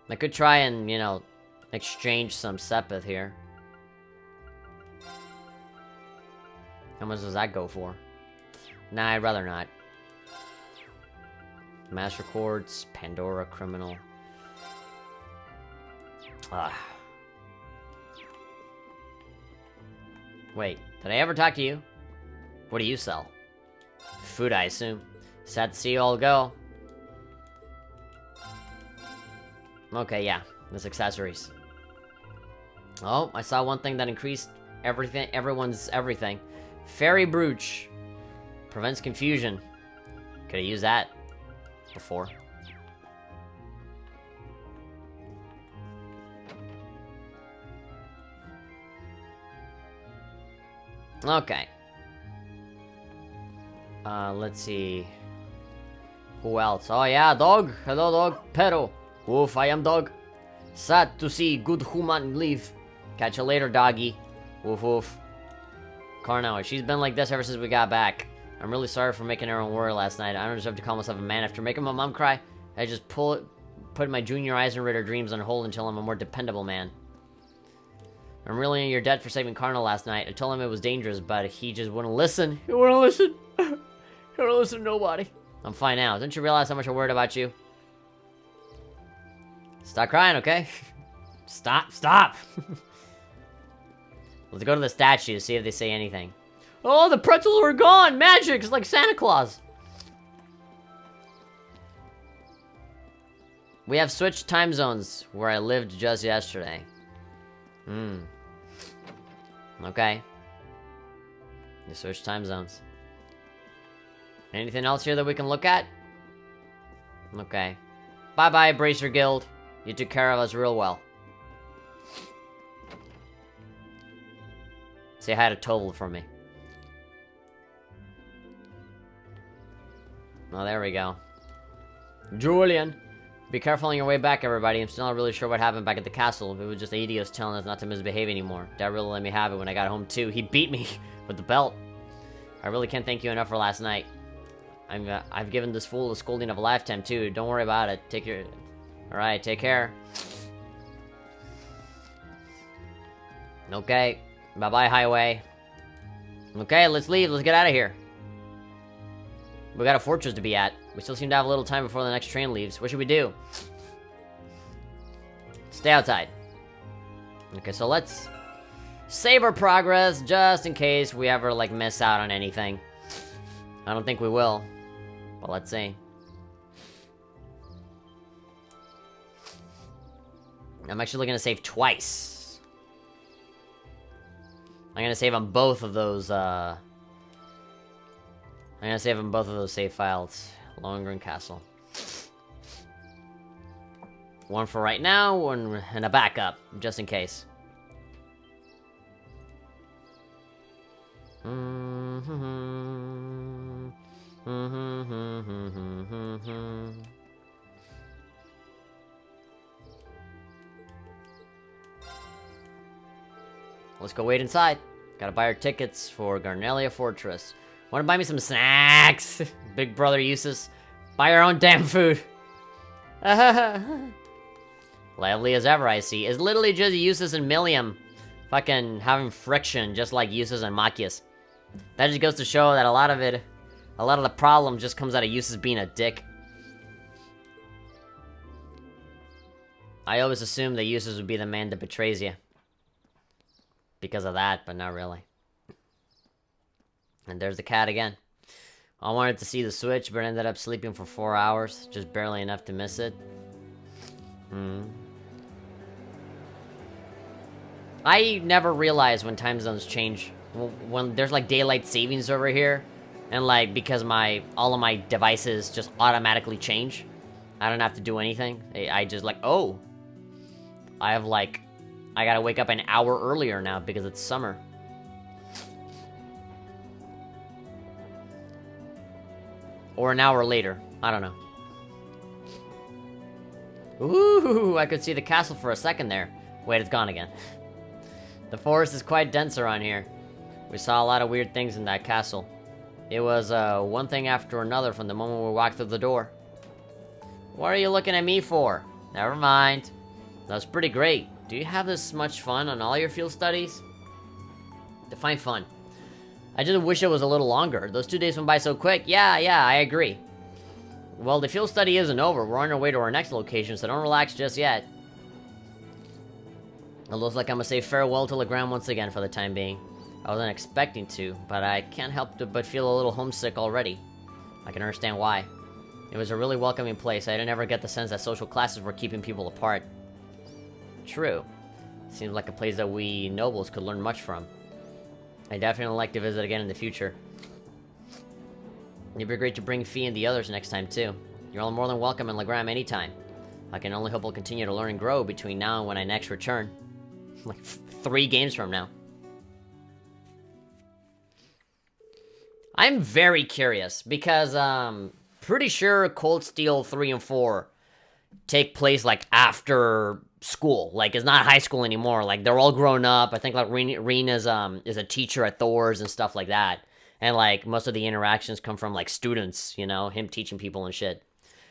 I could try and, you know, exchange some Sepith here. How much does that go for? Nah, I'd rather not. Mass Records, Pandora, Criminal. Ah. Wait, did I ever talk to you? What do you sell? Food, I assume. Sad to see you all go. Okay, yeah. There's accessories. Oh, I saw one thing that increased everything, everyone's everything. Fairy Brooch. Prevents confusion. Could have used that before. Okay. Let's see. Who else? Oh yeah, dog. Hello, dog. Pero. Woof, I am dog. Sad to see good human leave. Catch you later, doggy. Woof woof. Carno, she's been like this ever since we got back. I'm really sorry for making her own worry last night. I don't deserve to call myself a man after making my mom cry. I just put my junior Eisenritter dreams on hold until I'm a more dependable man. I'm really in your debt for saving Carno last night. I told him it was dangerous, but he just wouldn't listen. He wouldn't listen. He wouldn't listen to nobody. I'm fine now. Don't you realize how much I worried about you? Stop crying, okay? Stop. Let's go to the statue, see if they say anything. Oh, the pretzels are gone! Magic! It's like Santa Claus! We have switched time zones where I lived just yesterday. Okay. You switched time zones. Anything else here that we can look at? Okay. Bye-bye, Bracer Guild. You took care of us real well. Say hi to Tovel for me. Oh, there we go. Julian! Be careful on your way back, everybody. I'm still not really sure what happened back at the castle. If it was just Adios telling us not to misbehave anymore. Dad really let me have it when I got home, too. He beat me with the belt. I really can't thank you enough for last night. I've given this fool the scolding of a lifetime, too. Don't worry about it. Alright, take care. Okay. Bye-bye, highway. Okay, let's leave. Let's get out of here. We got a fortress to be at. We still seem to have a little time before the next train leaves. What should we do? Stay outside. Okay, so let's save our progress just in case we ever, like, miss out on anything. I don't think we will. But let's see. I'm actually looking to save twice. I'm gonna save on both of those, I'm gonna save on both of those save files. Lohengrin Castle. One for right now, one and a backup, just in case. Let's go wait inside. Gotta buy our tickets for Garnelia Fortress. Wanna buy me some snacks? Big brother uses. Buy your own damn food. Lively as ever, I see. It's literally just Eustace and Milliam fucking having friction, just like Eustace and Machias. That just goes to show that a lot of the problem just comes out of Eustace being a dick. I always assumed that Eustace would be the man that betrays you. Because of that, but not really. And there's the cat again. I wanted to see the switch, but ended up sleeping for 4 hours. Just barely enough to miss it. I never realize when time zones change. When there's like daylight savings over here. And like, because all of my devices just automatically change. I don't have to do anything. I just like, oh. I gotta wake up an hour earlier now because it's summer. Or an hour later. I don't know. Ooh, I could see the castle for a second there. Wait, it's gone again. The forest is quite dense around here. We saw a lot of weird things in that castle. It was one thing after another from the moment we walked through the door. What are you looking at me for? Never mind. That was pretty great. Do you have this much fun on all your field studies? Define fun. I just wish it was a little longer. Those 2 days went by so quick. Yeah, I agree. Well, the field study isn't over. We're on our way to our next location, so don't relax just yet. It looks like I'm gonna say farewell to Legram once again for the time being. I wasn't expecting to, but I can't help but feel a little homesick already. I can understand why. It was a really welcoming place. I didn't ever get the sense that social classes were keeping people apart. True. Seems like a place that we nobles could learn much from. I definitely like to visit again in the future. It'd be great to bring Fee and the others next time too. You're all more than welcome in Legram anytime. I can only hope we'll continue to learn and grow between now and when I next return. Like 3 games from now. I'm very curious because pretty sure Cold Steel 3 and 4 take place like after school. Like it's not high school anymore. Like they're all grown up. I think like Rena's is a teacher at Thor's and stuff like that. And like most of the interactions come from like students, you know, him teaching people and shit.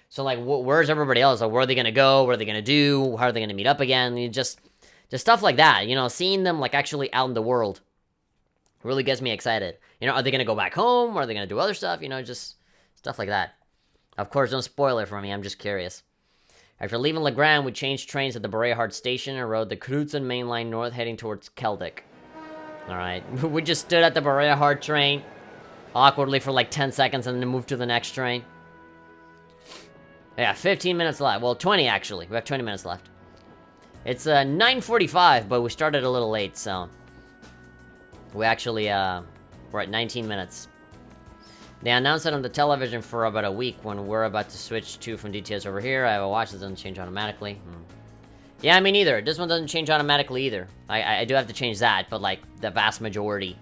So like where's everybody else? Like where are they gonna go? What are they gonna do? How are they gonna meet up again? Just stuff like that, you know, seeing them like actually out in the world really gets me excited. You know, are they gonna go back home? Or are they gonna do other stuff? You know, just stuff like that. Of course, don't spoil it for me. I'm just curious. After leaving Legram, we changed trains at the Berea station and rode the Krutzen main line north, heading towards Keldic. Alright, we just stood at the Berea train awkwardly for like 10 seconds and then moved to the next train. Yeah, 15 minutes left. Well, 20 actually. We have 20 minutes left. It's 9:45, but we started a little late, so we actually we're at 19 minutes. They announced it on the television for about a week when we're about to switch to from DTS over here. I have a watch that doesn't change automatically. Yeah, me neither. This one doesn't change automatically either. I do have to change that, but like the vast majority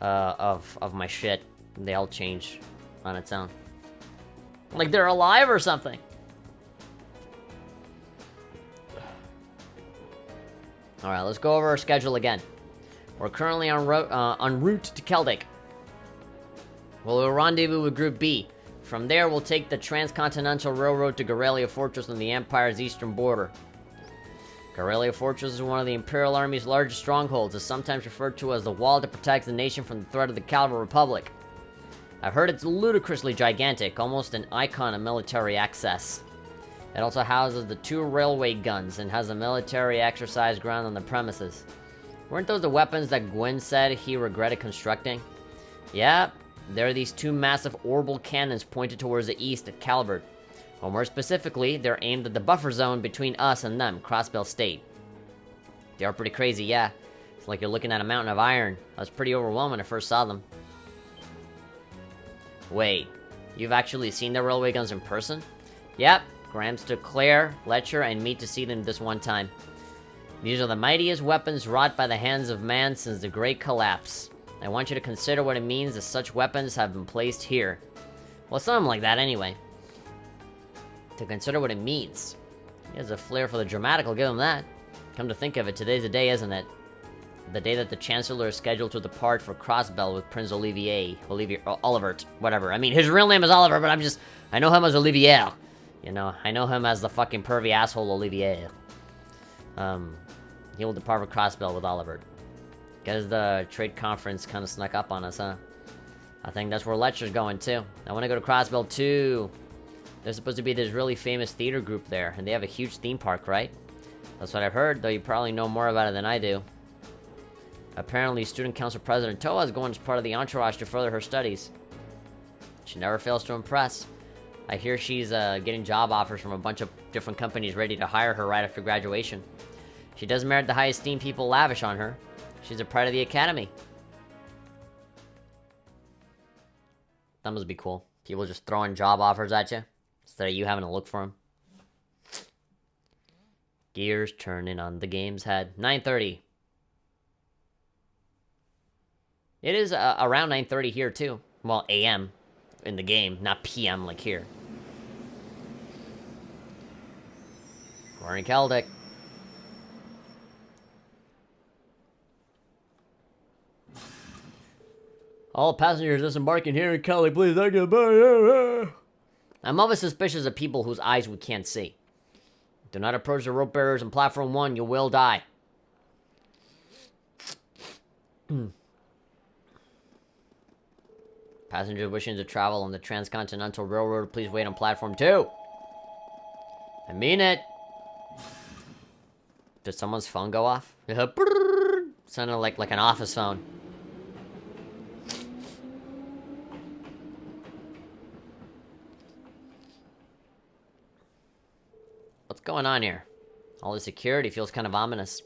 of my shit, they all change on its own. Like they're alive or something. Alright, let's go over our schedule again. We're currently en route to Keldic. We'll rendezvous with Group B. From there, we'll take the Transcontinental Railroad to Garelia Fortress on the Empire's eastern border. Garelia Fortress is one of the Imperial Army's largest strongholds. It's sometimes referred to as the wall that protects the nation from the threat of the Calvar Republic. I've heard it's ludicrously gigantic, almost an icon of military access. It also houses the 2 railway guns and has a military exercise ground on the premises. Weren't those the weapons that Gwyn said he regretted constructing? Yeah, there are these 2 massive orbital cannons pointed towards the east at Calvert. Or more specifically, they're aimed at the buffer zone between us and them, Crossbell State. They are pretty crazy, yeah. It's like you're looking at a mountain of iron. I was pretty overwhelmed when I first saw them. Wait, you've actually seen the railway guns in person? Yep. Grams took Claire, Letcher, and me to see them this one time. These are the mightiest weapons wrought by the hands of man since the Great Collapse. I want you to consider what it means that such weapons have been placed here. Well, something like that anyway. To consider what it means. He has a flair for the dramatic, I'll give him that. Come to think of it, today's the day, isn't it? The day that the Chancellor is scheduled to depart for Crossbell with Prince Olivier, Olivert, whatever. I mean, his real name is Oliver, but I know him as Olivier. You know, I know him as the fucking pervy asshole Olivier. He will depart for Crossbell with Oliver. Guess the trade conference kind of snuck up on us, huh? I think that's where Letcher's going, too. I want to go to Crossbell, too. There's supposed to be this really famous theater group there, and they have a huge theme park, right? That's what I've heard, though you probably know more about it than I do. Apparently, Student Council President Toa is going as part of the entourage to further her studies. She never fails to impress. I hear she's getting job offers from a bunch of different companies ready to hire her right after graduation. She does merit the high esteem people lavish on her. She's a pride of the academy. That must be cool. People just throwing job offers at you instead of you having to look for them. Gears turning on the game's head. 9:30. It is around 9:30 here too. Well, AM in the game, not PM like here. We're in Keldic. All passengers disembarking here in Keldic, please. I'm always suspicious of people whose eyes we can't see. Do not approach the rope bearers on platform 1. You will die. Passengers wishing to travel on the Transcontinental Railroad, please wait on platform 2. I mean it. Did someone's phone go off? Sounded like an office phone. What's going on here? All the security feels kind of ominous.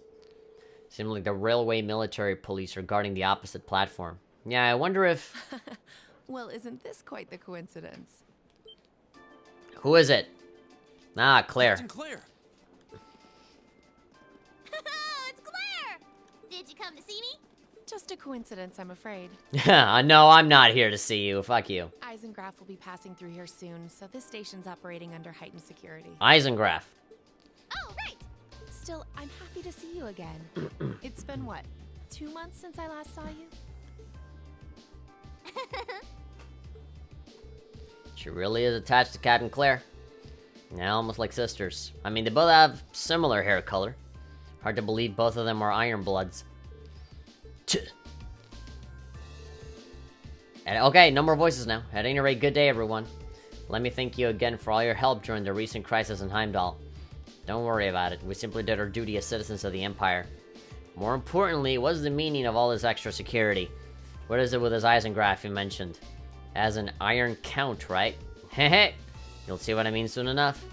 Seems like the railway military police are guarding the opposite platform. Yeah, I wonder if... Well, isn't this quite the coincidence? Who is it? Ah, Claire. Captain Claire. It's Claire! Did you come to see me? Just a coincidence, I'm afraid. No, I'm not here to see you. Fuck you. Eisengraf will be passing through here soon, so this station's operating under heightened security. Eisengraf. Oh, right! Still, I'm happy to see you again. It's been, what, 2 months since I last saw you? She really is attached to Captain Claire. Yeah, almost like sisters. I mean, they both have similar hair color. Hard to believe both of them are Iron Bloods. And, okay, no more voices now. At any rate, good day, everyone. Let me thank you again for all your help during the recent crisis in Heimdall. Don't worry about it. We simply did our duty as citizens of the Empire. More importantly, what is the meaning of all this extra security? What is it with this Eisengraf you mentioned? As an Iron Count, right? Hehe. You'll see what I mean soon enough.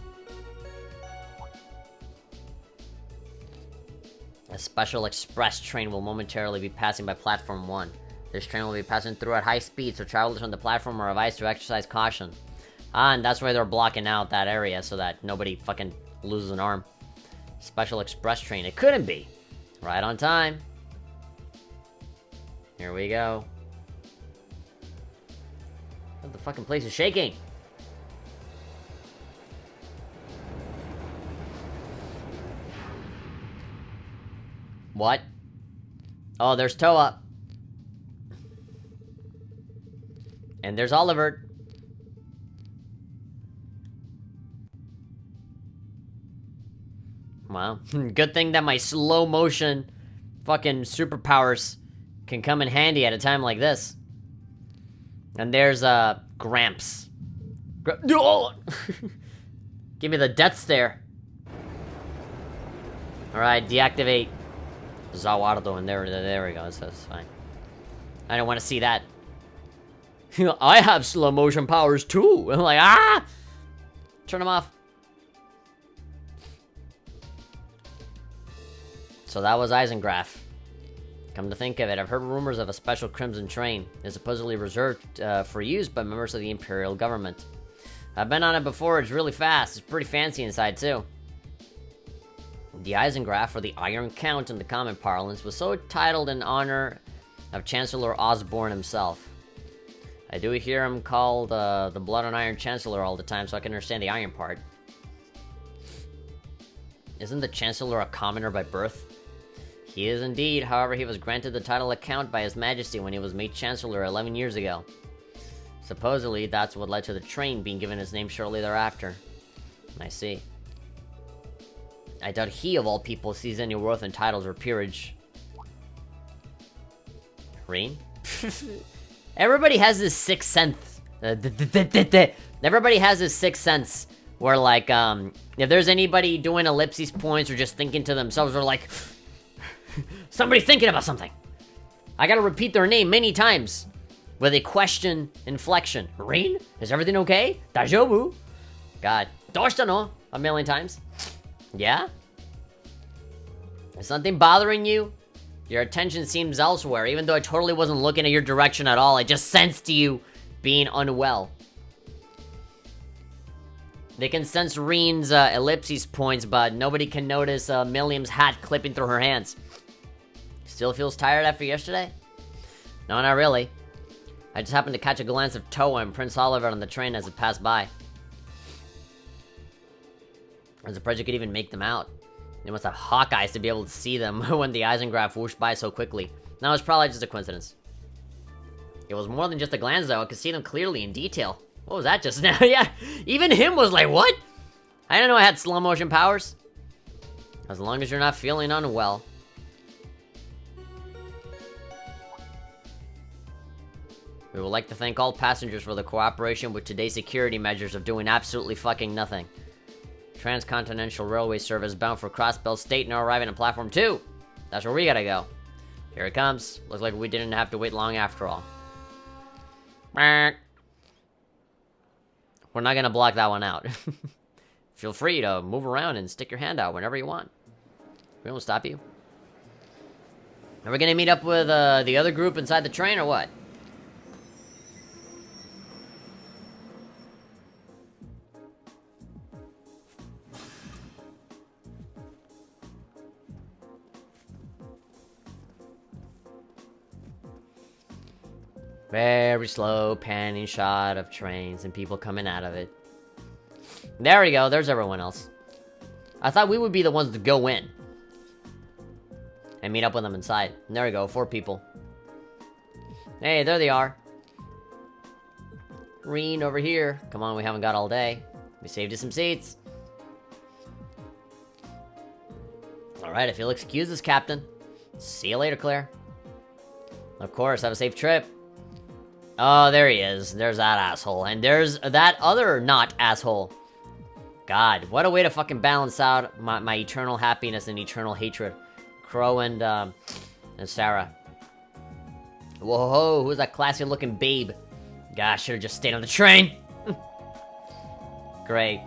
A special express train will momentarily be passing by platform 1. This train will be passing through at high speed, so travelers on the platform are advised to exercise caution. Ah, and that's why they're blocking out that area, so that nobody fucking loses an arm. Special express train. It couldn't be. Right on time. Here we go. The fucking place is shaking. What? Oh, there's Toa. And there's Oliver. Wow. Good thing that my slow motion fucking superpowers can come in handy at a time like this. And there's, Gramps. Oh! Give me the death stare. Alright, deactivate Zawardo, and there we go, that's fine. I don't want to see that. I have slow motion powers too! I'm like, ah! Turn them off. So that was Eisengraf. Come to think of it, I've heard rumors of a special Crimson train. It's supposedly reserved for use by members of the Imperial government. I've been on it before, it's really fast. It's pretty fancy inside too. The Eisengraf, or the Iron Count in the common parlance, was so titled in honor of Chancellor Osborne himself. I do hear him called the Blood and Iron Chancellor all the time, so I can understand the iron part. Isn't the Chancellor a commoner by birth? He is indeed, however he was granted the title of Count by His Majesty when he was made Chancellor 11 years ago. Supposedly, that's what led to the train being given his name shortly thereafter. I see. I doubt he, of all people, sees any worth in titles or peerage. Rain? Everybody has this sixth sense. Everybody has this sixth sense where, like, if there's anybody doing ellipses points or just thinking to themselves, or like, somebody thinking about something. I gotta repeat their name many times with a question inflection. Rain? Is everything okay? Dajobu? God. Doshita no? A million times. Yeah? Is something bothering you? Your attention seems elsewhere, even though I totally wasn't looking at your direction at all. I just sensed you being unwell. They can sense Reen's ellipses points, but nobody can notice Milliam's hat clipping through her hands. Still feels tired after yesterday? No, not really. I just happened to catch a glance of Toa and Prince Oliver on the train as it passed by. I'm surprised you could even make them out. They must have hawk eyes to be able to see them when the Eisengraf whooshed by so quickly. Now it's probably just a coincidence. It was more than just a glance though, I could see them clearly in detail. What was that just now? Yeah, even him was like, what? I didn't know I had slow motion powers. As long as you're not feeling unwell. We would like to thank all passengers for the cooperation with today's security measures of doing absolutely fucking nothing. Transcontinental Railway Service bound for Crossbell State now arriving at Platform 2. That's where we gotta go. Here it comes. Looks like we didn't have to wait long after all. We're not gonna block that one out. Feel free to move around and stick your hand out whenever you want. We won't stop you. Are we gonna meet up with the other group inside the train or what? Very slow panning shot of trains and people coming out of it. There we go, there's everyone else. I thought we would be the ones to go in and meet up with them inside. And there we go, 4 people. Hey, there they are. Reen over here. Come on, we haven't got all day. We saved you some seats. Alright, if you'll excuse us, Captain. See you later, Claire. Of course, have a safe trip. Oh, there he is. There's that asshole. And there's that other not asshole. God, what a way to fucking balance out my eternal happiness and eternal hatred. Crow and Sarah. Whoa, who's that classy looking babe? Gosh, should've just stayed on the train. Great.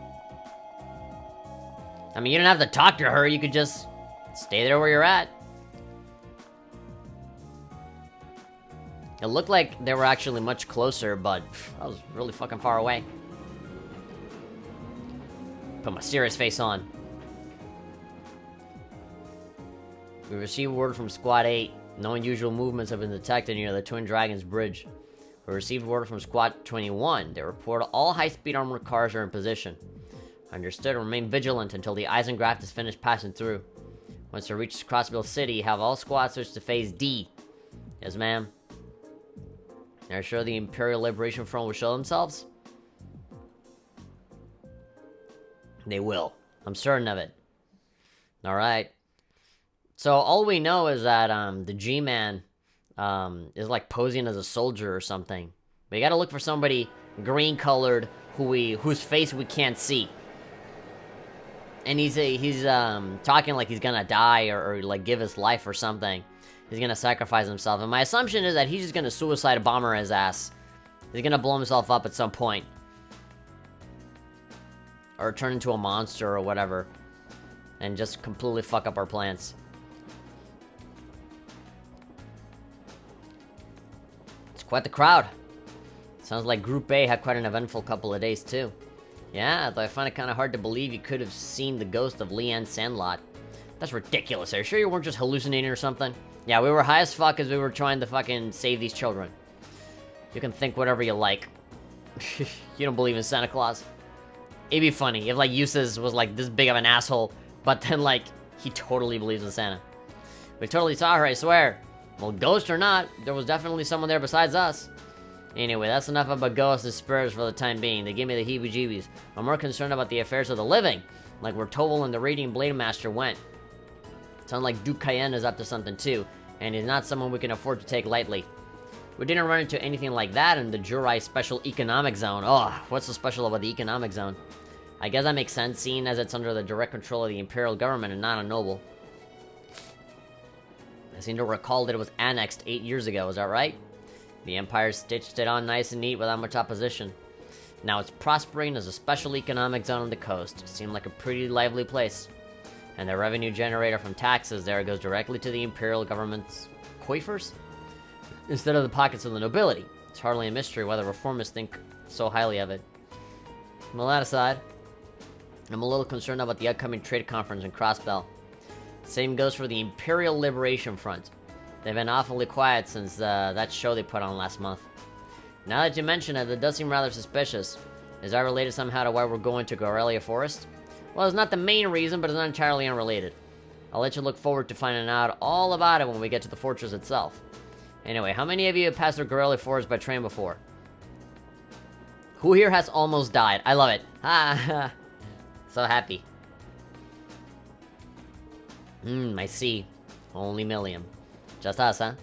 I mean, you don't have to talk to her. You could just stay there where you're at. It looked like they were actually much closer, but I was really fucking far away. Put my serious face on. We received word from Squad 8. No unusual movements have been detected near the Twin Dragons Bridge. We received word from Squad 21. They report all high-speed armored cars are in position. Understood. Remain vigilant until the Eisengraft is finished passing through. Once it reaches Crossville City, have all squads switch to Phase D. Yes, ma'am. Are you sure the Imperial Liberation Front will show themselves? They will. I'm certain of it. Alright. So, all we know is that, the G-Man, is like posing as a soldier or something. But you gotta look for somebody green-colored whose face we can't see. And he's talking like he's gonna die or like give his life or something. He's gonna sacrifice himself. And my assumption is that he's just gonna suicide bomber his ass. He's gonna blow himself up at some point. Or turn into a monster or whatever. And just completely fuck up our plans. It's quite the crowd. Sounds like Group A had quite an eventful couple of days too. Yeah, though I find it kind of hard to believe you could have seen the ghost of Leanne Sandlot. That's ridiculous. Are you sure you weren't just hallucinating or something? Yeah, we were high as fuck as we were trying to fucking save these children. You can think whatever you like. You don't believe in Santa Claus? It'd be funny if, like, Eustace was, like, this big of an asshole, but then, like, he totally believes in Santa. We totally saw her, I swear. Well, ghost or not, there was definitely someone there besides us. Anyway, that's enough about ghosts and spirits for the time being. They give me the heebie-jeebies. I'm more concerned about the affairs of the living, like where Toval and the Radiant Blade Master went. Sounds like Duke Cayenne is up to something too, and he's not someone we can afford to take lightly. We didn't run into anything like that in the Jurai Special Economic Zone. Oh, what's so special about the Economic Zone? I guess that makes sense, seeing as it's under the direct control of the Imperial government and not a noble. I seem to recall that it was annexed 8 years ago, is that right? The Empire stitched it on nice and neat without much opposition. Now it's prospering as a special economic zone on the coast. Seemed like a pretty lively place. And the revenue generator from taxes there goes directly to the Imperial government's coffers, instead of the pockets of the nobility. It's hardly a mystery why the reformists think so highly of it. Well, that aside, I'm a little concerned about the upcoming trade conference in Crossbell. Same goes for the Imperial Liberation Front. They've been awfully quiet since that show they put on last month. Now that you mention it, it does seem rather suspicious. Is that related somehow to why we're going to Gorelia Forest? Well, it's not the main reason, but it's not entirely unrelated. I'll let you look forward to finding out all about it when we get to the fortress itself. Anyway, how many of you have passed through Gorelia Forest by train before? Who here has almost died? I love it. Ha ha. So happy. I see. Only Milliam. Just us, huh?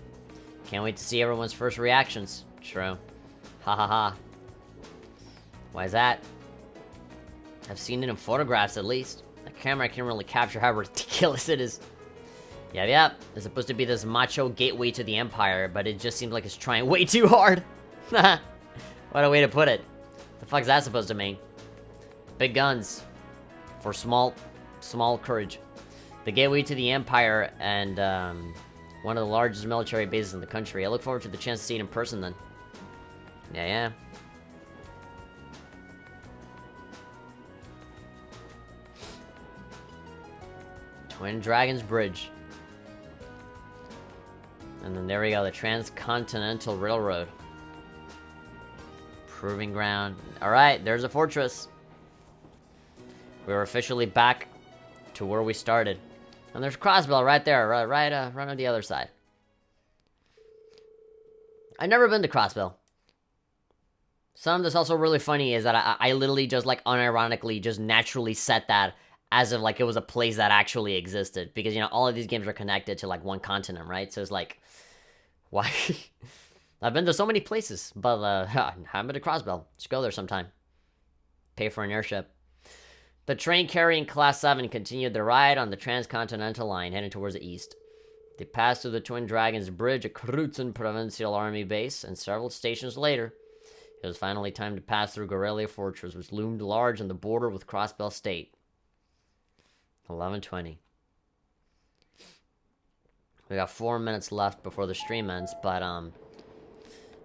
Can't wait to see everyone's first reactions. True. Ha ha ha. Why is that? I've seen it in photographs at least. The camera can't really capture how ridiculous it is. Yep. It's supposed to be this macho gateway to the Empire, but it just seems like it's trying way too hard. What a way to put it. The fuck's that supposed to mean? Big guns. For small courage. The gateway to the Empire and, one of the largest military bases in the country. I look forward to the chance to see it in person then. Yeah. Twin Dragons Bridge. And then there we go, the Transcontinental Railroad. Proving ground. Alright, there's a fortress. We're officially back to where we started. And there's Crossbell right there, right on the other side. I've never been to Crossbell. Something that's also really funny is that I literally just, like, unironically just naturally set that as if, like, it was a place that actually existed. Because, you know, all of these games are connected to, like, one continent, right? So it's like, why? I've been to so many places, but, I haven't been to Crossbell. Let's go there sometime. Pay for an airship. The train carrying Class 7 continued their ride on the Transcontinental Line, heading towards the east. They passed through the Twin Dragons Bridge at Krutzen Provincial Army Base, and several stations later, it was finally time to pass through Gorelia Fortress, which loomed large on the border with Crossbell State. 11:20. We got 4 minutes left before the stream ends, but I'm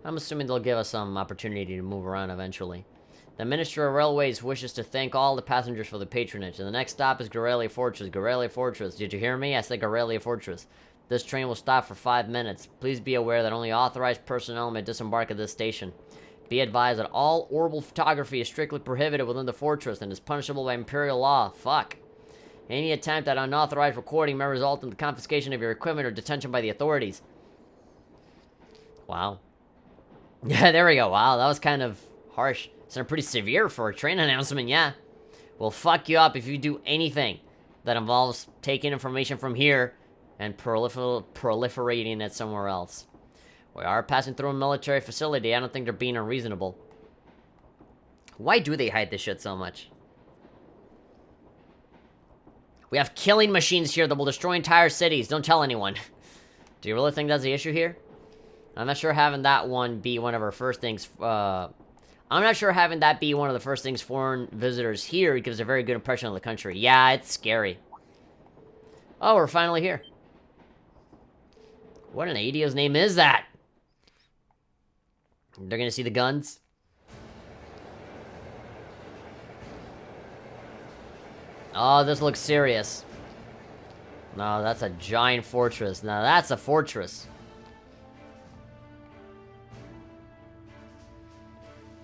assuming they'll give us some opportunity to move around eventually. The Ministry of Railways wishes to thank all the passengers for the patronage, and the next stop is Gorelia Fortress. Gorelia Fortress. Did you hear me? I said Gorelia Fortress. This train will stop for 5 minutes. Please be aware that only authorized personnel may disembark at this station. Be advised that all orbital photography is strictly prohibited within the fortress and is punishable by imperial law. Fuck. Any attempt at unauthorized recording may result in the confiscation of your equipment or detention by the authorities. Wow. Yeah, there we go. Wow, that was kind of harsh. It's pretty severe for a train announcement, yeah. Well, fuck you up if you do anything that involves taking information from here and proliferating it somewhere else. We are passing through a military facility. I don't think they're being unreasonable. Why do they hide this shit so much? We have killing machines here that will destroy entire cities. Don't tell anyone. Do you really think that's the issue here? I'm not sure having that one be one of our first things, I'm not sure having that be one of the first things foreign visitors here gives a very good impression of the country. Yeah, it's scary. Oh, we're finally here. What an idiot's name is that? They're gonna see the guns. Oh, this looks serious. No, that's a giant fortress. Now that's a fortress.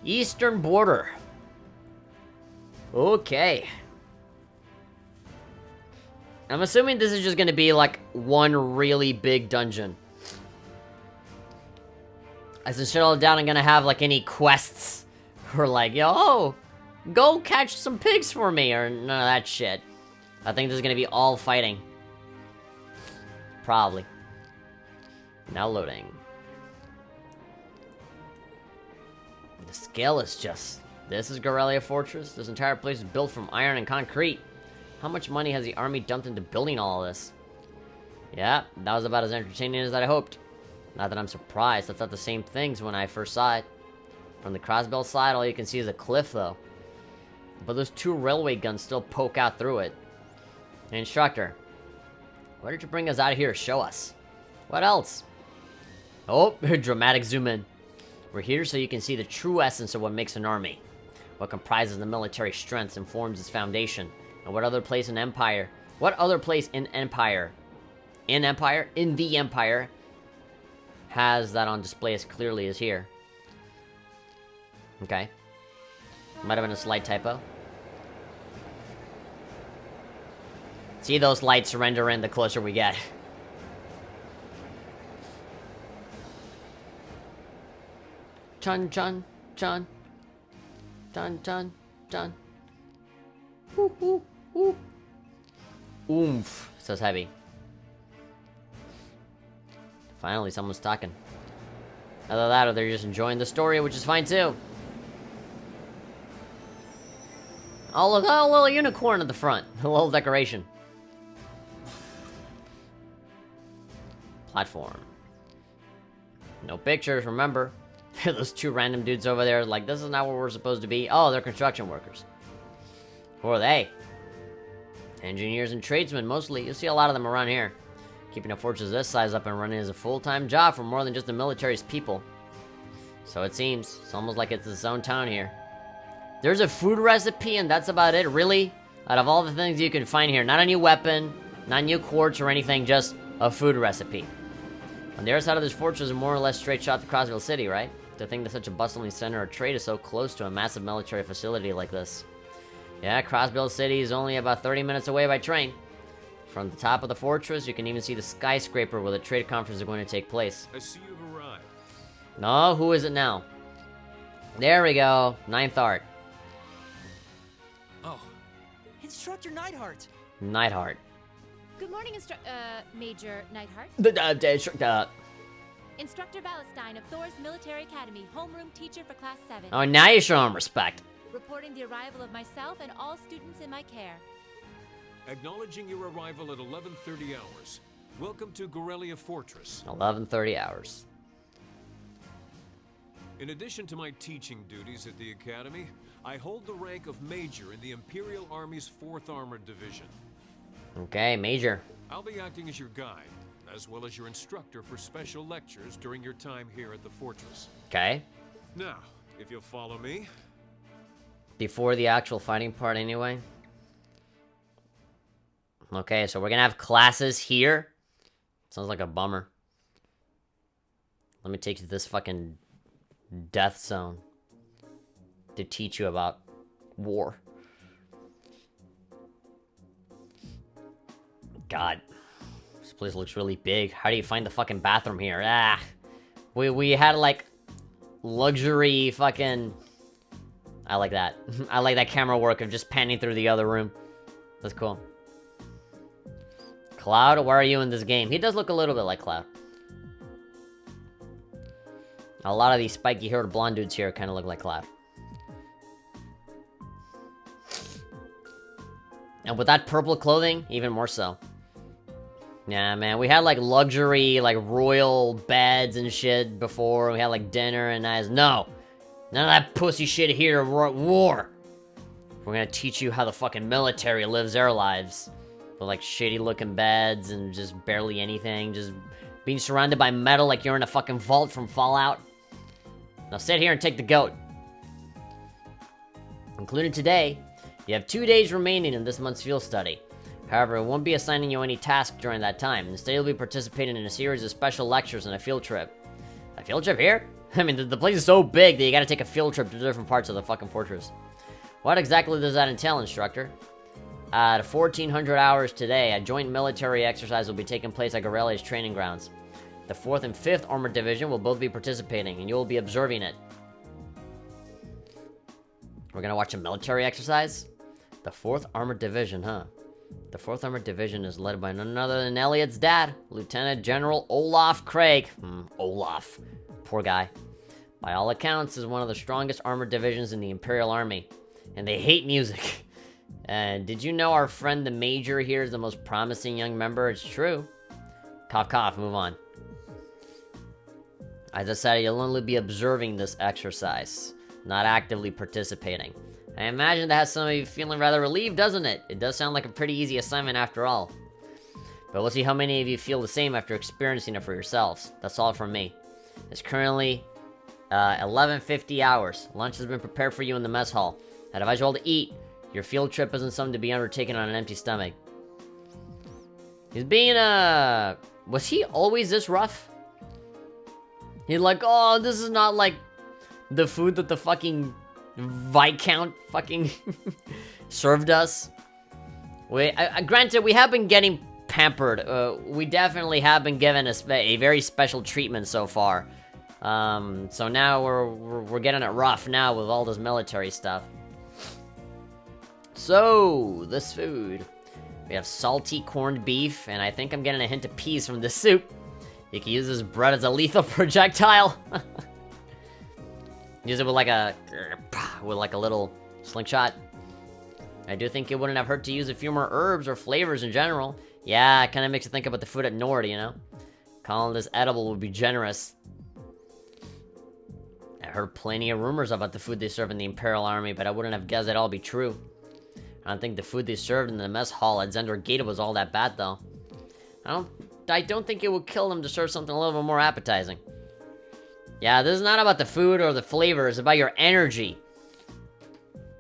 Eastern border. Okay. I'm assuming this is just gonna be like one really big dungeon. As instead of down, I'm gonna have like any quests or like, yo, go catch some pigs for me or none of that shit. I think this is gonna be all fighting. Probably. Now loading. The scale is just... This is Gorelia Fortress. This entire place is built from iron and concrete. How much money has the army dumped into building all of this? Yeah, that was about as entertaining as I hoped. Not that I'm surprised. I thought the same things when I first saw it. From the Crossbell side, all you can see is a cliff, though. But those two railway guns still poke out through it. Hey, instructor. Why did you bring us out here to show us? What else? Oh, dramatic zoom in. We're here so you can see the true essence of what makes an army. What comprises the military strength and forms its foundation. And what other place in Empire... What other place in Empire... In the Empire... has that on display as clearly as here. Okay. Might have been a slight typo. See those lights render in the closer we get. Chun chun chun. Chun chun chun. Oomph. Says heavy. Finally, someone's talking. Either that or they're just enjoying the story, which is fine too. Oh, look, oh, a little unicorn at the front. A little decoration. Platform. No pictures, remember. Those two random dudes over there, like, this is not where we're supposed to be. Oh, they're construction workers. Who are they? Engineers and tradesmen, mostly. You'll see a lot of them around here. Keeping a fortress this size up and running is a full-time job for more than just the military's people. So it seems. It's almost like it's its own town here. There's a food recipe and that's about it, really? Out of all the things you can find here, not a new weapon, not new quartz or anything, just a food recipe. On the other side of this fortress is more or less straight shot to Crossville City, right? To think that such a bustling center of trade is so close to a massive military facility like this. Yeah, Crossville City is only about 30 minutes away by train. From the top of the fortress, you can even see the skyscraper where the trade conference is going to take place. I see you've arrived. No, who is it now? There we go, Ninth Art. Oh, Instructor Neidhart. Neidhart. Good morning, Major Neidhart. Instructor Valestein of Thor's Military Academy, homeroom teacher for Class 7. Oh, now you show him respect. Reporting the arrival of myself and all students in my care. Acknowledging your arrival at 11:30 hours. Welcome to Gorelia Fortress. 11:30 hours. In addition to my teaching duties at the Academy, I hold the rank of Major in the Imperial Army's 4th Armored Division. Okay, Major. I'll be acting as your guide, as well as your instructor for special lectures during your time here at the fortress. Okay. Now, if you'll follow me. Before the actual fighting part anyway. Okay, so we're gonna have classes here. Sounds like a bummer. Let me take you to this fucking death zone to teach you about war. God, this place looks really big. How do you find the fucking bathroom here? Ah, we had like luxury fucking. I like that. I like that camera work of just panning through the other room. That's cool. Cloud, where are you in this game? He does look a little bit like Cloud. A lot of these spiky-haired blonde dudes here kind of look like Cloud. And with that purple clothing, even more so. Yeah, man, we had like luxury, like royal beds and shit before. We had like dinner and nice. No! None of that pussy shit here. War! We're gonna teach you how the fucking military lives their lives. With like shitty looking beds and just barely anything. Just being surrounded by metal like you're in a fucking vault from Fallout. Now sit here and take the goat. Including today, you have 2 days remaining in this month's field study. However, it won't be assigning you any task during that time. Instead, you'll be participating in a series of special lectures and a field trip. A field trip here? I mean, the place is so big that you gotta take a field trip to different parts of the fucking fortress. What exactly does that entail, instructor? At 1400 hours today, a joint military exercise will be taking place at Gorelia's training grounds. The 4th and 5th Armored Division will both be participating, and you will be observing it. We're gonna watch a military exercise? The 4th Armored Division, huh? The 4th Armored Division is led by none other than Elliot's dad, Lieutenant General Olaf Craig. Olaf. Poor guy. By all accounts, is one of the strongest armored divisions in the Imperial Army. And they hate music. And did you know our friend the Major here is the most promising young member? It's true. Cough, cough, move on. As I said, you'll only be observing this exercise, not actively participating. I imagine that has some of you feeling rather relieved, doesn't it? It does sound like a pretty easy assignment after all. But we'll see how many of you feel the same after experiencing it for yourselves. That's all from me. It's currently 11:50 hours. Lunch has been prepared for you in the mess hall. I'd advise you all to eat. Your field trip isn't something to be undertaken on an empty stomach. He's being, was he always this rough? He's like, oh, this is not like the food that the fucking Viscount fucking served us. Granted, we have been getting pampered. We definitely have been given a very special treatment so far. So now we're getting it rough now with all this military stuff. So, this food. We have salty corned beef, and I think I'm getting a hint of peas from this soup. You can use this bread as a lethal projectile. Use it with like a little slingshot. I do think it wouldn't have hurt to use a few more herbs or flavors in general. Yeah, it kind of makes you think about the food at Nord, you know? Calling this edible would be generous. I heard plenty of rumors about the food they serve in the Imperial Army, but I wouldn't have guessed it'd all be true. I don't think the food they served in the mess hall at Zendor Gate was all that bad, though. I don't think it would kill them to serve something a little bit more appetizing. Yeah, this is not about the food or the flavor, it's about your energy.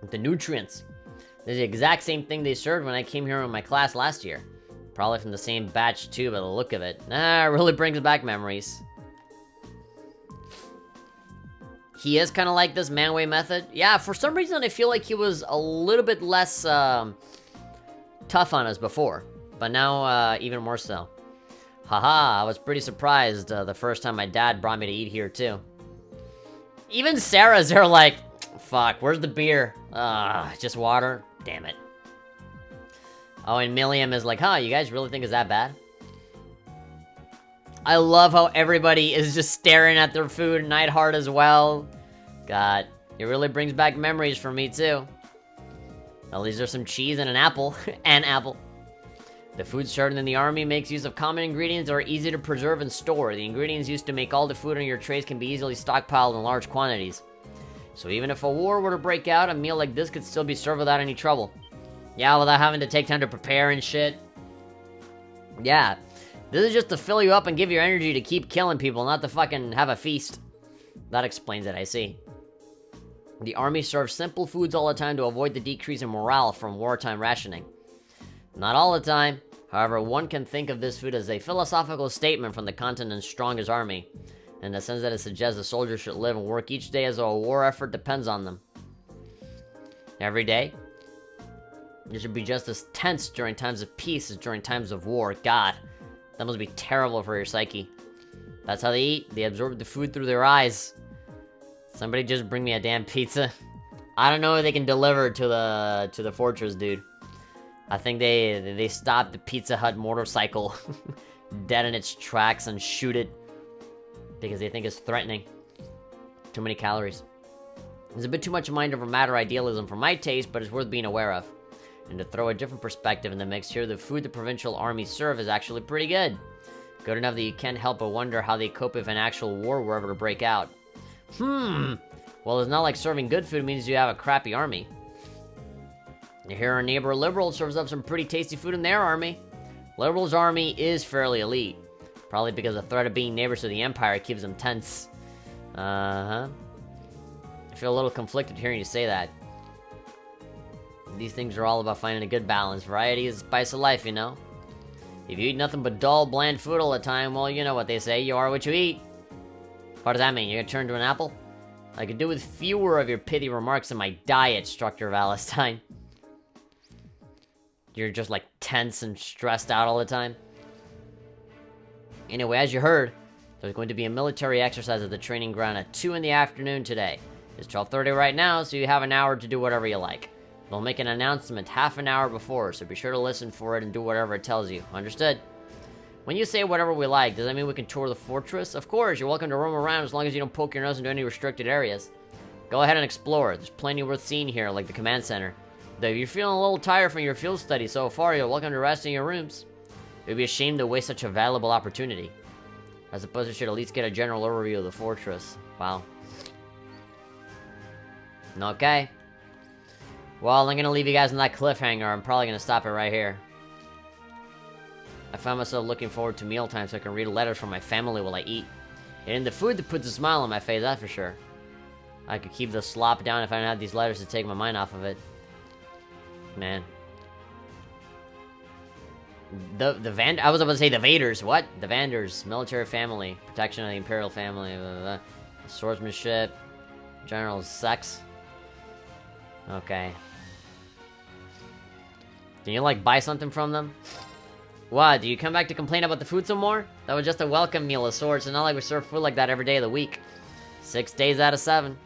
The nutrients. This is the exact same thing they served when I came here in my class last year. Probably from the same batch too, by the look of it. Nah, it really brings back memories. He is kind of like this Manway method. Yeah, for some reason I feel like he was a little bit less tough on us before. But now, even more so. Haha, I was pretty surprised the first time my dad brought me to eat here too. Even Sarah's there like, fuck, where's the beer? Just water? Damn it. Oh, and Milliam is like, huh, you guys really think it's that bad? I love how everybody is just staring at their food, Neidhart as well. God, it really brings back memories for me too. At least there's some cheese and an apple. An apple. The food served in the army makes use of common ingredients that are easy to preserve and store. The ingredients used to make all the food on your trays can be easily stockpiled in large quantities. So even if a war were to break out, a meal like this could still be served without any trouble. Yeah, without having to take time to prepare and shit. Yeah. This is just to fill you up and give you energy to keep killing people, not to fucking have a feast. That explains it, I see. The army serves simple foods all the time to avoid the decrease in morale from wartime rationing. Not all the time. However, one can think of this food as a philosophical statement from the continent's strongest army, in the sense that it suggests the soldiers should live and work each day as though a war effort depends on them. Every day? You should be just as tense during times of peace as during times of war. God, that must be terrible for your psyche. That's how they eat. They absorb the food through their eyes. Somebody just bring me a damn pizza. I don't know if they can deliver to the fortress, dude. I think they stop the Pizza Hut motorcycle dead in its tracks and shoot it because they think it's threatening. Too many calories. It's a bit too much mind over matter idealism for my taste, but it's worth being aware of. And to throw a different perspective in the mix here, the food the provincial armies serve is actually pretty good. Good enough that you can't help but wonder how they cope if an actual war were ever to break out. Well, it's not like serving good food means you have a crappy army. Here our neighbor Liberal serves up some pretty tasty food in their army. Liberal's army is fairly elite. Probably because the threat of being neighbors to the Empire keeps them tense. I feel a little conflicted hearing you say that. These things are all about finding a good balance. Variety is the spice of life, you know? If you eat nothing but dull, bland food all the time, well, you know what they say, you are what you eat. What does that mean? You're gonna turn into an apple? I could do with fewer of your pithy remarks in my diet, Structure Valestine. You're just like tense and stressed out all the time. Anyway, as you heard, there's going to be a military exercise at the training ground at 2 in the afternoon today. It's 12:30 right now, so you have an hour to do whatever you like. They'll make an announcement half an hour before, so be sure to listen for it and do whatever it tells you. Understood? When you say whatever we like, does that mean we can tour the fortress? Of course, you're welcome to roam around as long as you don't poke your nose into any restricted areas. Go ahead and explore. There's plenty worth seeing here, like the command center. Though if you're feeling a little tired from your field study so far, you're welcome to rest in your rooms. It would be a shame to waste such a valuable opportunity. I suppose we should at least get a general overview of the fortress. Wow. Okay. Well, I'm gonna leave you guys on that cliffhanger. I'm probably gonna stop it right here. I found myself looking forward to mealtime so I can read letters from my family while I eat. And the food that puts a smile on my face, that's for sure. I could keep the slop down if I didn't have these letters to take my mind off of it. Man. I was about to say the Vaders. What? The Vanders. Military family. Protection of the Imperial family. Blah, blah, blah. Swordsmanship. General sex. Okay. Can you, like, buy something from them? What? Do you come back to complain about the food some more? That was just a welcome meal of sorts. It's not like we serve food like that every day of the week. 6 days out of 7.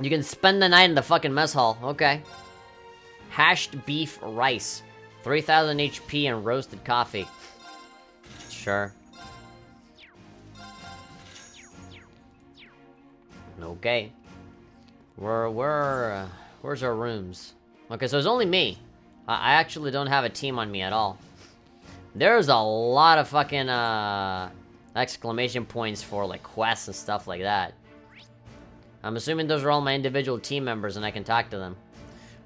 You can spend the night in the fucking mess hall. Okay. Hashed beef rice. 3000 HP and roasted coffee. Sure. Okay. Where's our rooms? Okay, so it's only me. I actually don't have a team on me at all. There's a lot of fucking, exclamation points for, like, quests and stuff like that. I'm assuming those are all my individual team members and I can talk to them.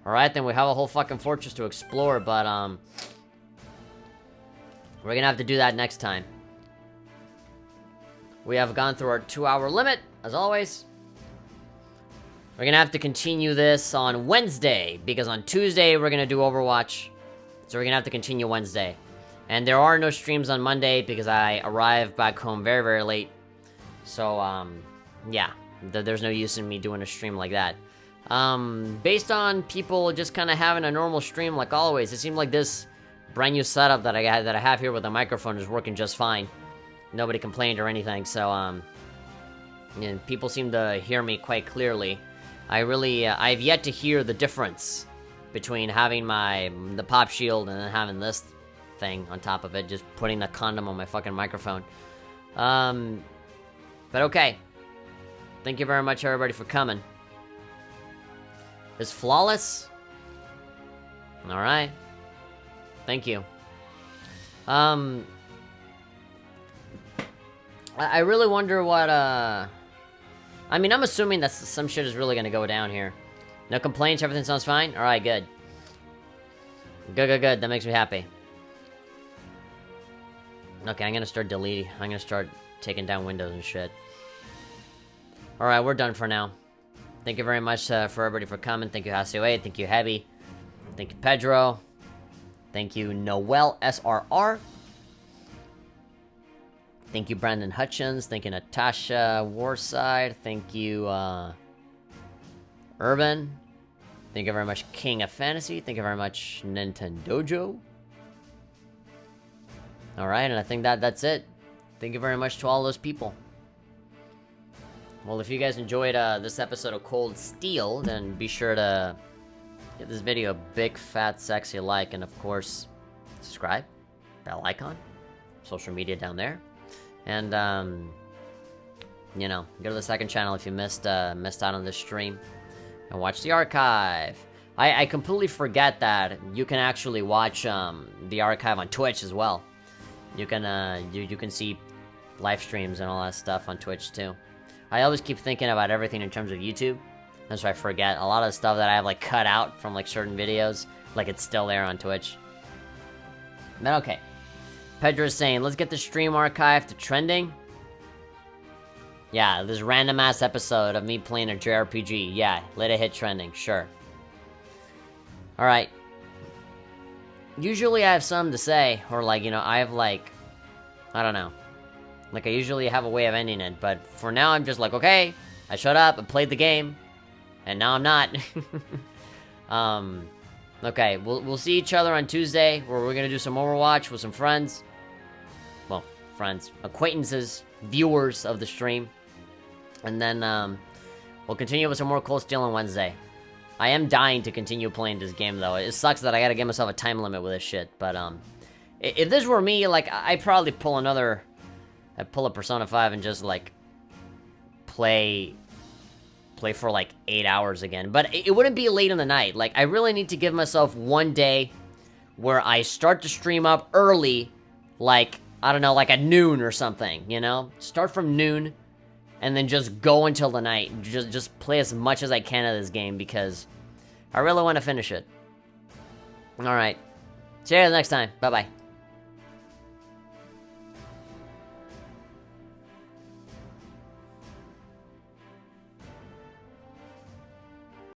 Alright, then we have a whole fucking fortress to explore, but, we're gonna have to do that next time. We have gone through our 2-hour limit, as always. We're gonna have to continue this on Wednesday, because on Tuesday we're gonna do Overwatch. So we're gonna have to continue Wednesday. And there are no streams on Monday, because I arrived back home very, very late. So, yeah. There's no use in me doing a stream like that. Based on people just kind of having a normal stream like always, it seemed like this brand new setup that I have here with the microphone is working just fine. Nobody complained or anything, so, and people seem to hear me quite clearly. I've yet to hear the difference between having the pop shield and then having this thing on top of it, just putting the condom on my fucking microphone. But okay. Thank you very much, everybody, for coming. It's flawless? Alright. Thank you. I really wonder what, I mean, I'm assuming that some shit is really gonna go down here. No complaints, everything sounds fine? Alright, good. Good. That makes me happy. Okay, I'm gonna start taking down windows and shit. Alright, we're done for now. Thank you very much for everybody for coming. Thank you, Hasio8. Thank you, Heavy. Thank you, Pedro. Thank you, Noel SRR. Thank you, Brandon Hutchins. Thank you, Natasha Warside. Thank you, Urban. Thank you very much, King of Fantasy. Thank you very much, Nintendojo. Alright, and I think that's it. Thank you very much to all those people. Well, if you guys enjoyed this episode of Cold Steel, then be sure to give this video a big, fat, sexy like, and of course, subscribe, bell icon, social media down there, and you know, go to the second channel if you missed out on this stream, and watch the archive. I completely forget that you can actually watch the archive on Twitch as well. You can you can see live streams and all that stuff on Twitch too. I always keep thinking about everything in terms of YouTube. That's why I forget. A lot of the stuff that I have, like, cut out from, like, certain videos, like, it's still there on Twitch. But okay. Pedro's saying, let's get the stream archive to trending. Yeah, this random-ass episode of me playing a JRPG. Yeah, let it hit trending, sure. Alright. Usually I have something to say, or, like, you know, I have, like, I don't know. Like, I usually have a way of ending it, but for now I'm just like, okay, I shut up, I played the game, and now I'm not. Okay, we'll see each other on Tuesday, where we're gonna do some Overwatch with some friends. Well, friends, acquaintances, viewers of the stream. And then, we'll continue with some more Cold Steel on Wednesday. I am dying to continue playing this game, though. It sucks that I gotta give myself a time limit with this shit, but, if this were me, like, I'd probably pull I'd pull a Persona 5 and just, like, play for, like, 8 hours again. But it wouldn't be late in the night. Like, I really need to give myself one day where I start to stream up early, like, I don't know, like at noon or something, you know? Start from noon, and then just go until the night. Just play as much as I can of this game, because I really want to finish it. Alright. See you guys next time. Bye-bye.